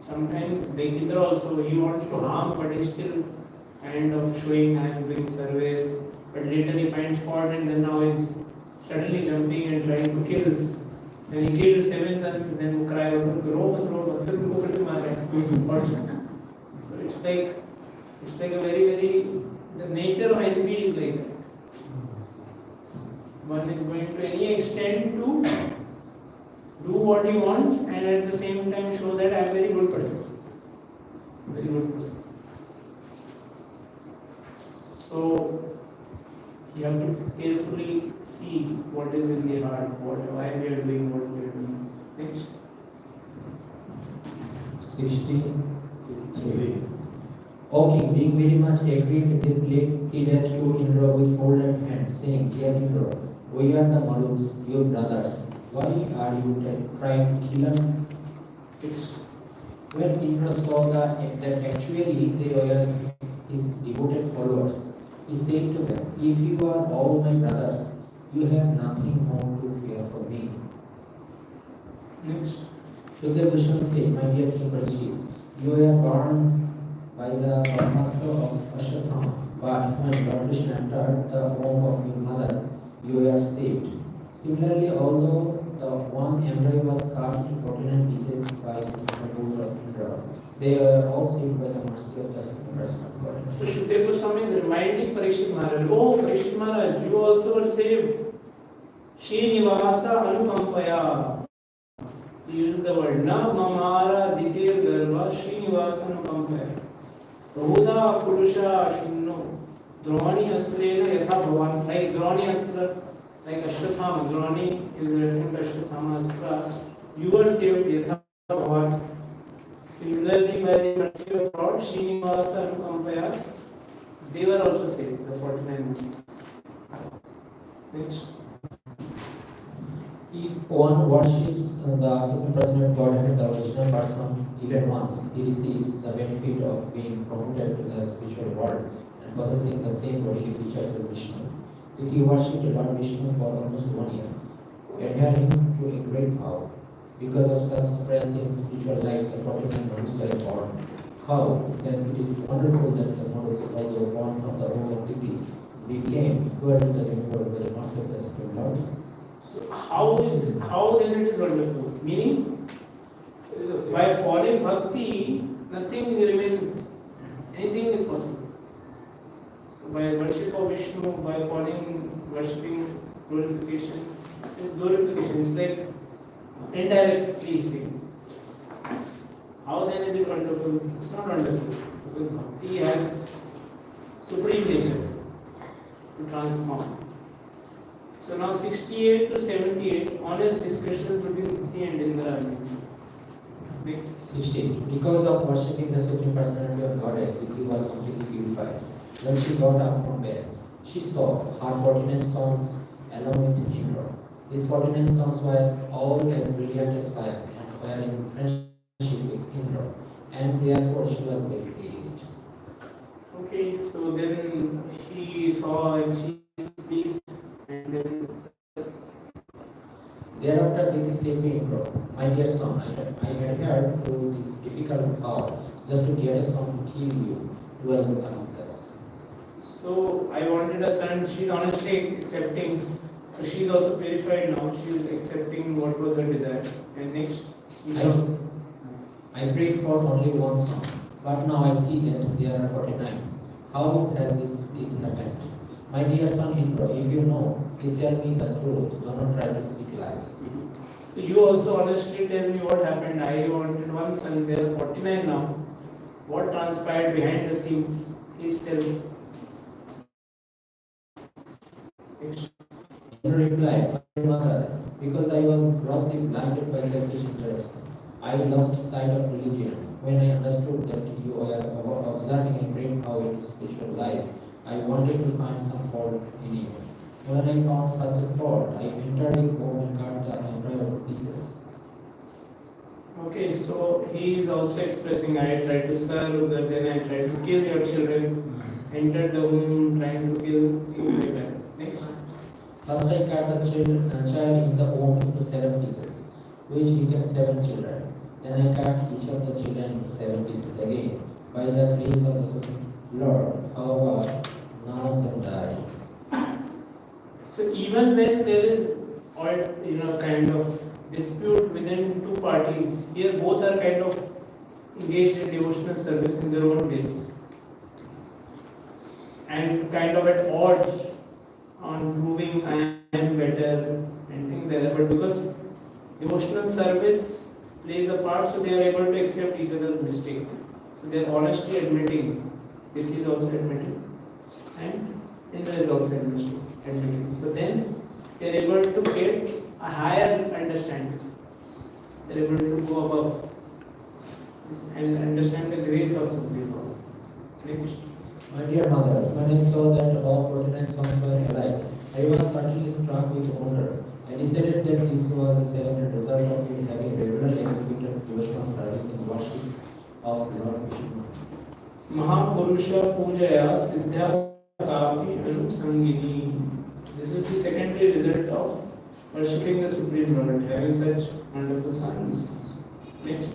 sometimes like Indra also, he wants to harm, but he still kind of showing I am doing service, but later he finds fault and then now he's suddenly jumping and trying to kill. Then he killed 7 sons, then he cried, ro, फिर उनको फिर से मार रहा है. So it's like a very, the nature of envy is like that. One is going to any extent to do what he wants and at the same time show that I am a very good person. Very good person. So you have to carefully see what is in the heart, why we are doing what we are doing. Next. 63. O king, being very much aggrieved, they pleaded to Indra with folded hands, saying, Dear Indra, we are the Malus, your brothers. Why are you trying to kill us? When Indra saw that actually they were his devoted followers, he said to them, "If you are all my brothers, you have nothing more to fear from me." Next. Shukdev Goswami said, "My dear King Parikshit, you were born by the master of Ashwatthama, but when Lord Krishna entered the womb of your mother, you were saved." Similarly, although the one embryo was cut into 49 pieces by the rule of Indra, they were all saved by the mercy of the Supreme Person of God. So Shukdev Goswami is reminding Parikshit Maharaj, oh Parikshit Maharaj, you also were saved. Srinivasa Anukampaya. He uses the word Na Mamara Ditir Garva Srinivasa Anukampaya. Roda Purusha Shunno Droni Astrena Yatha Bhavan. Like Droni Astra, like Ashwatthama. Droni is referring to Ashwatthama Astra. You were saved Yatha Bhavan. Similarly, by the mercy of God, Srinivasa Anukampaya, they were also saved, the 49 Muslims. Next. If one worships the Supreme Person of Godhead, the original person, even once, he receives the benefit of being promoted to the spiritual world and possessing the same bodily features as Vishnu. If he worshipped Lord Vishnu for almost 1 year, adhering to a great vow, because of such strength in spiritual life, the 49 models were born. How? Then it is wonderful that the models, although born from the womb of Titi, became equal to the universe by the mercy of the Supreme Lord. So how then it is wonderful? Meaning, by following bhakti, nothing remains, anything is possible. So by worship of Vishnu, by worshipping glorification, it's glorification. It's like indirectly saying. How then is it wonderful? It's not wonderful because bhakti has supreme nature to transform. So now 68 to 78, honest discussions between Bhakti and Indra. Next. 16. Because of worshipping the Supreme Personality of Godhead, Titi was completely purified. When she got up from bed, she saw her 49 sons along with Indra. These 49 sons were all as brilliant as fire and were in friendship with Indra, and therefore she was very pleased. Okay, so then she saw and she pleased, and then Thereafter, Titi said to Indra, "My dear son, I adhered to this difficult vow just to get a son to kill you, 12 Adityas." so I wanted a son. She's honestly accepting. So she's also purified now. She's accepting what was her desire. And next, I prayed for only one son, but now I see that there are 49. How has this happened? My dear son Indra, if you know, please tell me the truth. Do not try to speak lies. so you also honestly tell me what happened. I wanted one son. There are 49 now. What transpired behind the scenes? Please tell me. Next. Indra replied, "My mother, because I was grossly blinded by selfish interest, I lost sight of religion. When I understood that you were observing a great vow in spiritual life, I wanted to find some fault in you. When I found such a fault, I entered your home and cut the embryo to pieces." Okay, so he is also expressing, I tried to serve, but then I tried to kill your children, entered the womb, trying to kill, things like that. Next. First I cut the child in the womb into 7 pieces, which became 7 children. Then I cut each of the children into 7 pieces again. By the grace of the Supreme Lord, however, none of them died. So even when there is kind of dispute within two parties, here both are kind of engaged in devotional service in their own ways and kind of at odds on proving I am better and things like that. But because devotional service plays a part, so they are able to accept each other's mistake. So they are honestly admitting, Titi is also admitting, and Indra is also admitting. So then they are able to get a higher understanding. They are able to go above this and understand the grace of Supreme Lord. Next. My dear mother, when I saw that all 49 sons were alive, I was certainly struck with wonder. I decided that this was a silent result of you having regularly executed devotional service in worship of Lord Vishnu. Mahapurusha Pujaya Siddha Kapi Anusangini. This is the secondary result of worshipping the Supreme Lord, having such wonderful sons. Next.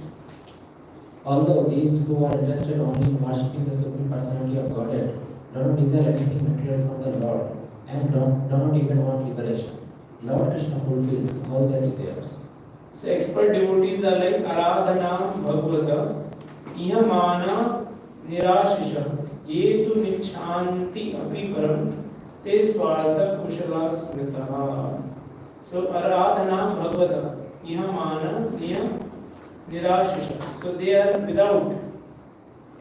Although these who are interested only in worshipping the Supreme Personality of Godhead do not desire anything material from the Lord and do not even want liberation, Lord Krishna fulfills all their desires. So expert devotees are like Aradhana Bhagavata Ihamana Nirashisha Yetu Nichanti Api Param Te Swartha Kushala Smritaha. So Aradhana Bhagavata Ihamana Nirashisha. So they are without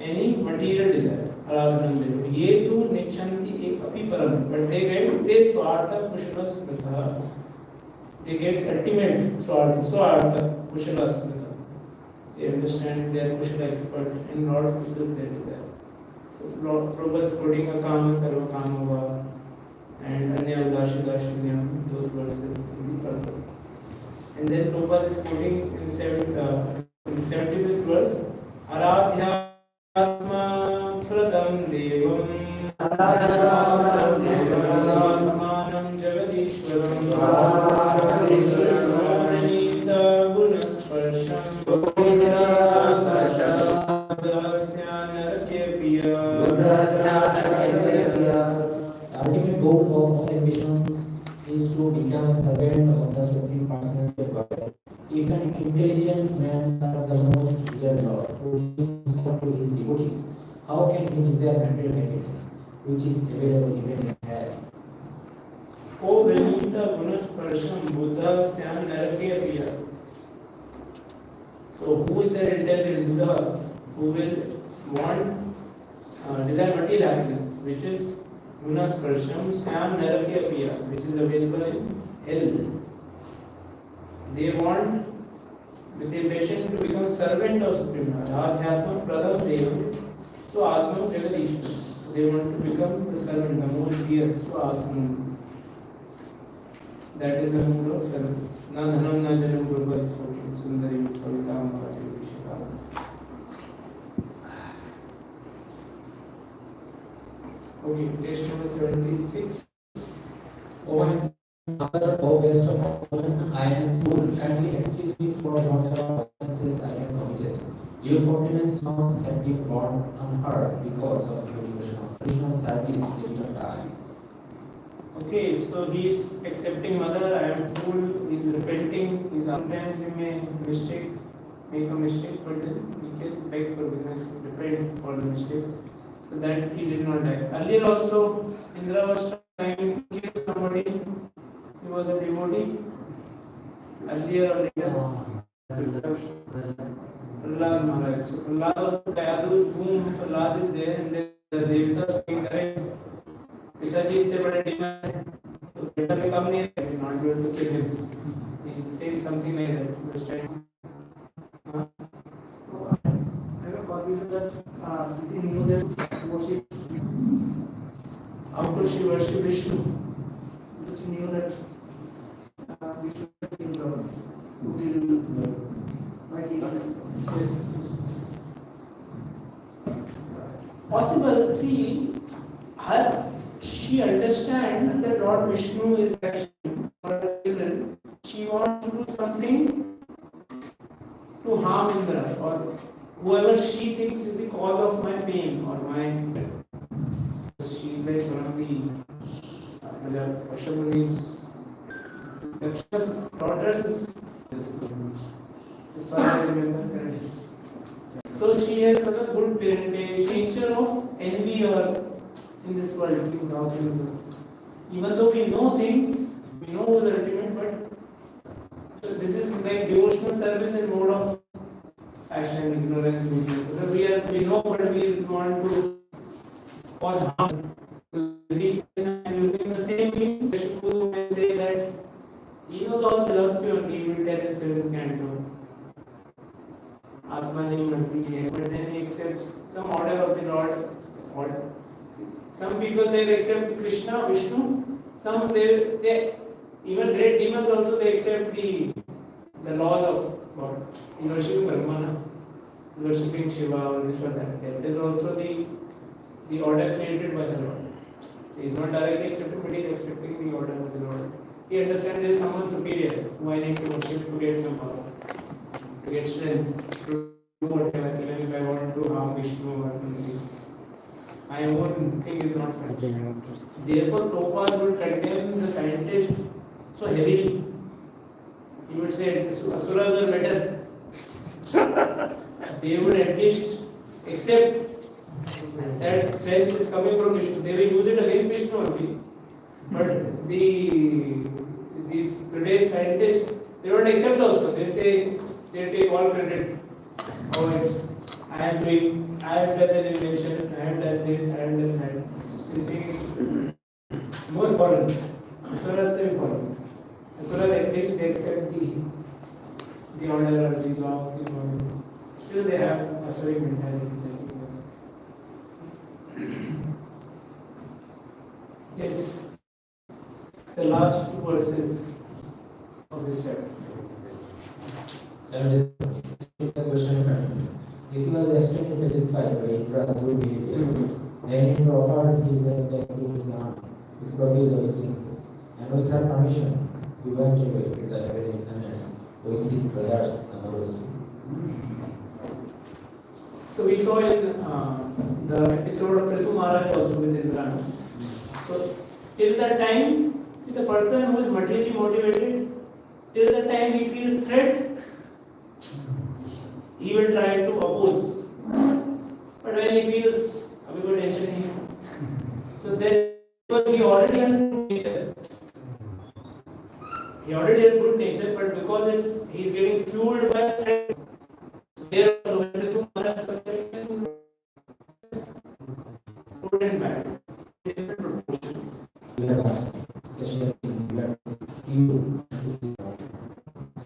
any material desire. Aradhana devotee. Yetu Nichanti Api Param. But they get Te Swartha Kushala Smritaha. They get ultimate Swartha Kushala Smrita. They understand they are Kushala expert and Lord fulfills their desire. So Lord Prabhupada is quoting a Kama Sarva Kamava and Anya Udashita Shunyam, those verses in the Prabhupada. And then Prabhupada is quoting in the 75th verse, Aradhyatma Pradam Devam Atmanam Jagadishwaram The ultimate goal of all ambitions is to become a servant of the Supreme Personality of Godhead. If an intelligent man serves the most dear Lord, who is to his devotees, how can he desire material happiness, which is available even in hell? O Venita Gunasparsham Buddha Syan Narake Apiya. So who is that intelligent Buddha who will want desire material happiness, which is Gunasparsham Syan Narake Apiya, which is available in hell. They want with ambition to become servant of Supreme Lord. Adhyatma Pradam Devam. So Atma Jagadishwara. So they want to become the servant, the most dear. So Atma. That is the mood of service. Na dhanam na janam Prabhupada is quoting Sundari Kavitam Bhajya Vishaka. Okay, text number 76. O Mother, O best of women, I am full, kindly excuse me for whatever offenses I have committed. Your 49 sons have been born unheard because of your devotional service till the time. Okay, so he is accepting mother, I am fool, he is repenting, sometimes he may make a mistake, but he can beg forgiveness, repent for the mistake, so that he did not die. Earlier also, Indra was trying to kill somebody, he was a devotee, earlier or later. Prahlad Maharaj. So Prahlad was Dayalu's whom Prahlad is there, and then the Devatas saying, पिताजी इतने बड़े demand तो बेटा भी कम नहीं है not going to kill him he is saying something like that understand I have a copy that he knew that worship how to she worship Vishnu because he knew that Vishnu is in Lord who will like it yes possible see her she understands that Lord Vishnu is actually for her children. She wants to do something to harm Indra or whoever she thinks is the cause of my pain or my. She is like one of the Ashamuni's Daksha's daughters, as far as I remember correctly. So she has a good parentage, nature of envy or. In this world, things how things work. Even though we know things, we know the ultimate, but this is like devotional service in mode of passion, ignorance, weakness. So we know, but we want to cause harm. We using the same means. Shukru may say that he knows all philosophy only. He will tell in seventh canto. Atma nahi manti hai, but then he accepts some order of the Lord. Order. Some people they accept Krishna, Vishnu. Some they even great demons also they accept the laws of God. Is worshipping Brahmana. worshipping Shiva or this or that. There is also the order created by the Lord. So he is not directly accepting, but he is accepting the order of the Lord. He understands there is someone superior who I need to worship to get some power, to get strength, to do whatever, even if I want to harm Vishnu or something. My own thing is not such. Therefore, Prabhupada would condemn the scientist so heavily. He would say, Asuras are better. They would at least accept that strength is coming from Vishnu. They will use it against Vishnu only. But these today's scientists, they don't accept also. They say, they take all credit. Oh, it's, I have done the invention, I have done this, I have done that. This thing is more important. As far as they important. As far as at least they accept the order or the law of the world. Still they have a certain mentality. Yes. The last two verses of this chapter. The question, if you are extremely satisfied by Indra's good behavior, then Indra offered his respect to his aunt with profuse obeisances, and with her permission, he went away to the evident eminence with his brothers amorously. So we saw in the episode of Kritu Maharaj also with Indrana. So till that time, see the person who is materially motivated, till the time he feels threat, he will try to oppose. But when he feels a good tension, so then because he already has good nature. He already has good nature, but because he is getting fueled by threat, there also when Kritu Maharaj subject good and bad, different proportions. You have asked, especially you to see.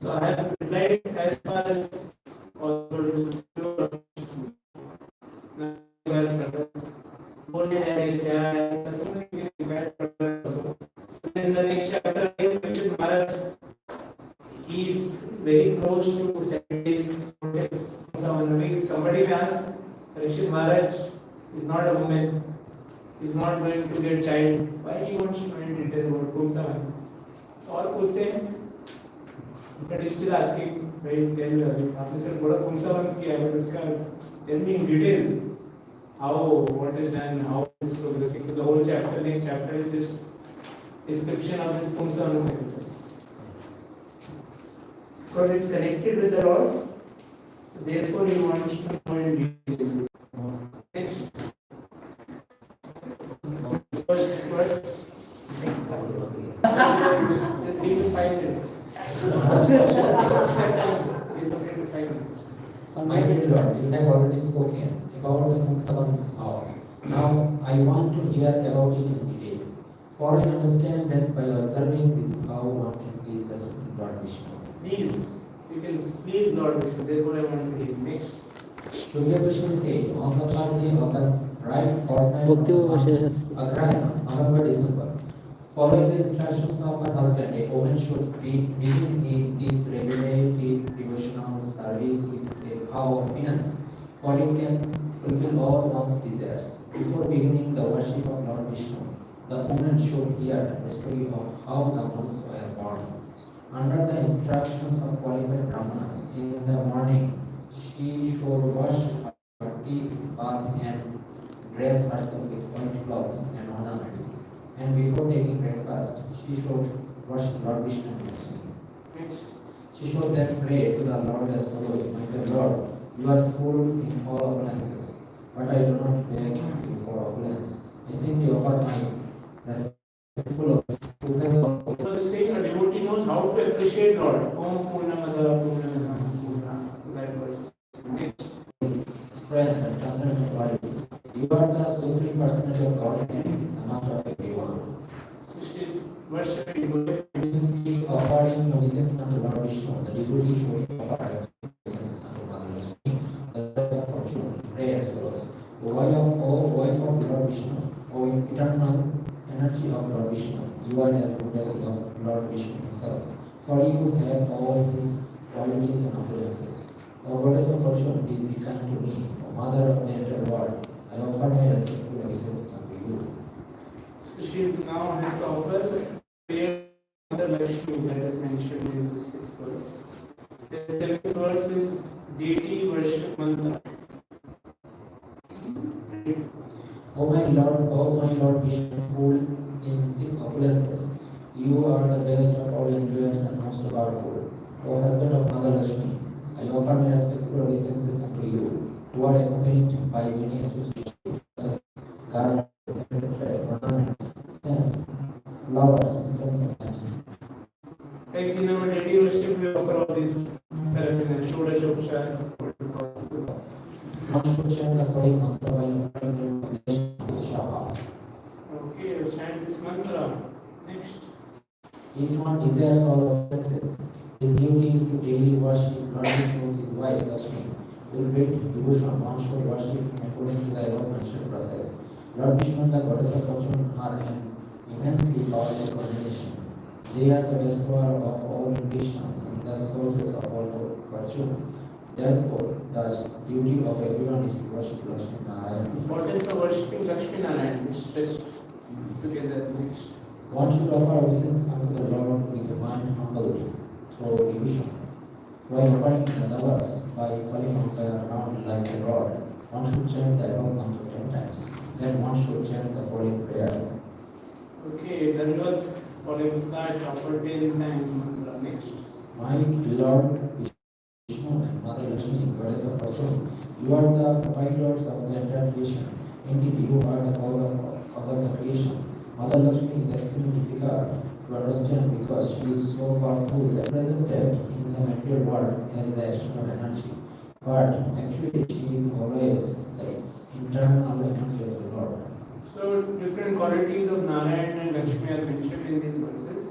So I have replied as far as possible to pure food. So in the next chapter, Parikshit Maharaj, he is very close to 7 days. If somebody may ask, Parikshit Maharaj is not a woman, is not going to get child. Why he wants to know in detail about Kumsavan? और पूछते हैं, but he's still asking, भाई tell आपने sir बड़ा कुमसावन किया है, but उसका tell me in detail how what is done, how it is progressing. So the whole chapter, next chapter is just description of this Kumsavan sacrifice. Because it's connected with the Lord, so therefore he wants to know in detail. Next. First verse. Just give me 5 minutes. My dear Lord, you have already spoken about the Kumsavan hour. Now I want to hear about it in detail. For I understand that by observing this vow one can please the Supreme Lord Vishnu. Please, you can please Lord Vishnu. Therefore, I want to hear. Next. Shukdev Vishnu said, on the first day of the right fortnight Bhakti of Vishnu. Agrahana, November, December, following the instructions of her husband, a woman should begin in this regulated devotional service with a vow of penance, for it can fulfill all one's desires. Before beginning the worship of Lord Vishnu, the woman should hear the story of how the moons were born. Under the instructions of qualified brahmanas, in the morning she should wash her teeth, bath, and dress herself with white cloth and ornaments. And before taking breakfast, she should worship Lord Vishnu. Next. She should then pray to the Lord as follows: My dear Lord, you are full in all opulences, but I do not beg you for opulence. I simply offer my respectful So the saying a devotee knows how to appreciate Lord. Om Purnamada Purnamada Purna. That verse. Next. strength and transcendental qualities. You are the supreme personality of God and the master of everyone. So she is worshipping God. Simply offering obeisance unto Lord Vishnu, the devotee should offer obeisance unto Mother Lakshmi, the goddess of fortune. Pray as follows: O wife of Lord Vishnu, O eternal energy of Lord Vishnu, you are as good as Lord Vishnu himself, for you have all his qualities and opulences. O goddess of fortune, please be kind to me. O mother of the entire world, I offer my respectful obeisances unto you. So she is now has to offer prayer to Mother Lakshmi that is mentioned in this sixth verse. The seventh verse is deity worship mantra. O my Lord Vishnu, who in six opulences, you are the best of all enjoyers and most powerful. O husband of Mother Lakshmi, I offer my respectful obeisances unto you, who are accompanied by many associations such as garlands, ornaments, stamps, flowers, incense, and lamps. Like in our daily worship, we offer all these paraphernalia, Shodasha Upachara. One should chant the following mantra while offering the Shah. Okay, we'll chant this mantra. Next. If one desires all offenses, his duty is to daily worship Lord Vishnu with his wife Lakshmi. With great devotion, one should worship according to the above mentioned process. Lord Vishnu and the goddess of fortune are an immensely powerful combination. They are the bestower of all ambitions and the sources of all fortune. Therefore, the duty of everyone is to worship Lakshmi Narayana. Importance of worshipping Lakshmi Narayana is stressed together. Next. One should offer obeisances unto the Lord with mind humbled through devotion. While offering the lovers by falling on the ground like a rod, one should chant the above mantra 10 times. Then one should chant the following prayer. Okay, Dandavat following that offer 10 times mantra. Next. My Lord Vishnu and Mother Lakshmi, goddess of fortune, you are the proprietors of the entire creation. Indeed, you are the cause of the creation. Mother Lakshmi is extremely difficult to understand because she is so powerful represented in the material world as the external energy. But actually, she is always the internal energy of the Lord. So, different qualities of Narayana and Lakshmi are mentioned in these verses.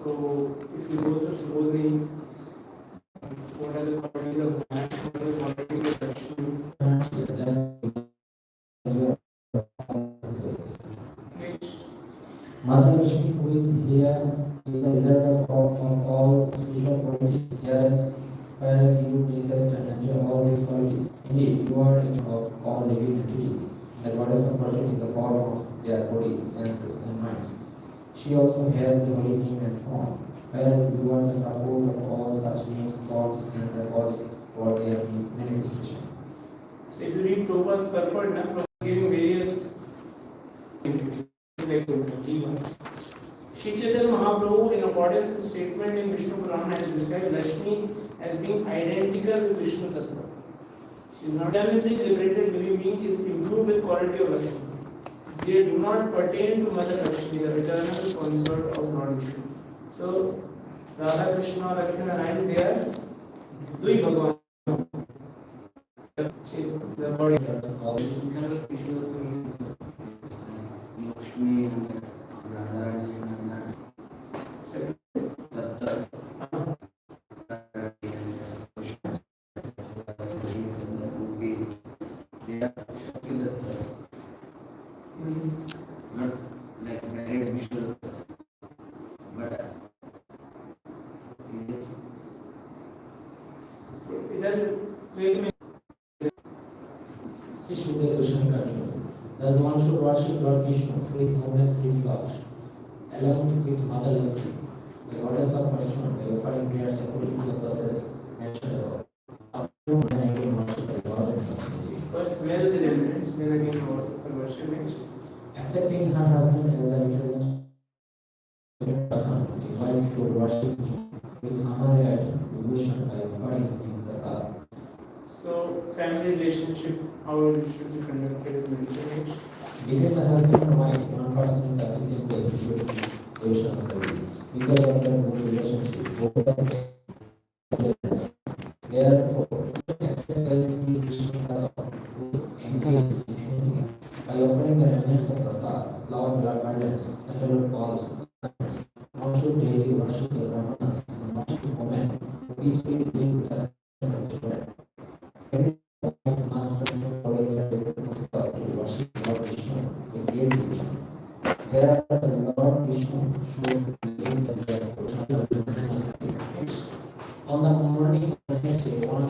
So, if you go to slowly, what are the qualities of Narayana? What are the qualities of Lakshmi? Next. Mother Lakshmi, who is here, is the reservoir of all spiritual qualities, whereas you manifest and enjoy all these qualities. Indeed, you are each of all living entities. The goddess of fortune is the form of their bodies, senses, and minds. She also has the holy name and form, whereas you are the support of all such names, forms, and the cause for their manifestation. So, if you read Prabhupada's purport, Prabhupada giving various like Jiva. Shri Chaitanya Mahaprabhu, in accordance with statement in Vishnu Purana, has described Lakshmi as being identical with Vishnu Tattva. She is not diametrically liberated living being, is imbued with quality of Lakshmi. They do not pertain to Mother Lakshmi, the eternal consort of Lord Vishnu. So, Radha Krishna, Lakshmi Narayana, they are Dui Bhagavan. The body. Lakshmi and Radharani and Second. Tattva. They are secular, not like married visual, but is it? Srila Krishna continued. Thus one should worship Lord Vishnu through his homeless rituals, along with Mother Lakshmi, the goddess of fortune, by offering prayers according to the process mentioned above. After when everyone worship the Lord and Lakshmi. First, smell the remnants, then again worship next. Accepting her husband as the representative person, the wife should worship him with honor and devotion by offering him prasad. So, family relationship, how it should be conducted is mentioned next. Between the husband and wife, one person is sufficient to execute devotional service. Because of their good relationship, both of them therefore, accept these Vishnu to engage in anything by offering the remnants of prasad, flower garlands, sandalwood balls, one should daily worship the Brahmanas and worship women who peacefully live with the children. Every wife must follow their principle to worship Lord Vishnu with great devotion. Thereafter, the Lord Vishnu should live as their devotional service. On the morning of the next day, one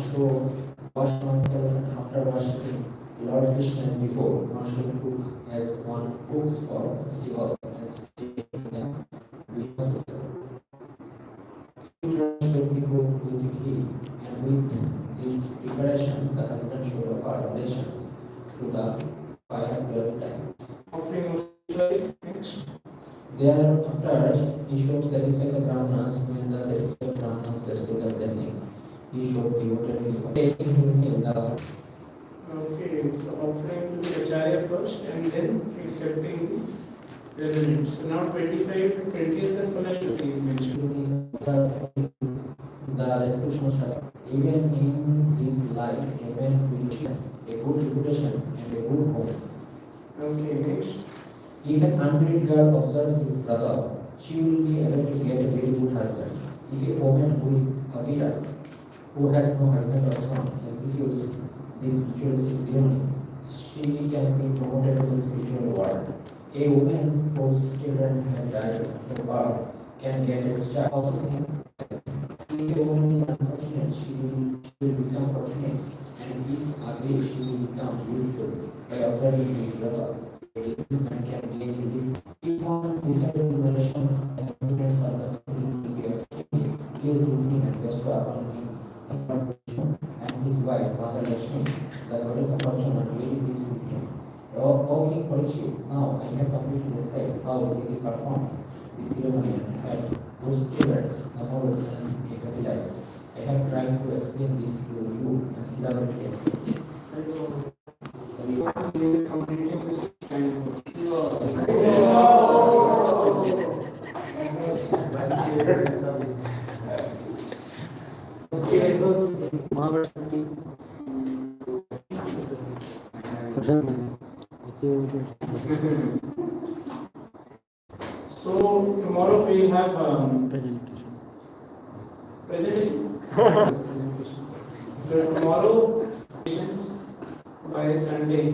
rules for festivals as stated in the Children should be cooked with ghee, and with this preparation, the husband should offer oblations to the fire 12 times. Offering of sacrifice next. Thereafter, he should satisfy the brahmanas. When the satisfied brahmanas bestow their blessings, he should devotedly taking his meal. Okay, so offering to the acharya first and then accepting the result. So now 25 to 20 is the Falashruti is mentioned. The description of Shastra. Even in his life, even will a good reputation and a good home. Okay, next. If an unmarried girl observes his brother, she will be able to get a very good husband. If a woman who is a widow, who has no husband or son, executes this ritualistic ceremony, she can be promoted to the spiritual world. A woman whose children have died of birth can get a child. Also, seen if a woman is unfortunate, she will become fortunate, and if ugly, she will become beautiful by observing his brother. This man can gain relief. If one decided to relation and movements of the community of India, please do him and bestow upon him and his wife, Mother Lakshmi, the goddess of fortune, and really pleased with him. O King Parikshit, now I have completely described how they perform this ceremony and had those children, the models, and a happy life. I have tried to explain this to you as elaborately as possible. So tomorrow we will have Presentation. presentation. So tomorrow by Sunday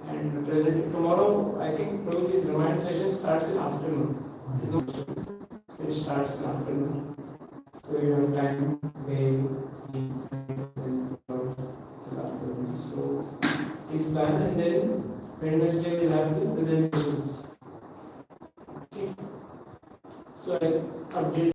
and tomorrow I think Prabhuji's remind session starts in afternoon. It starts in afternoon. So you have time so please plan and then Wednesday we'll have the presentations. Okay. So I update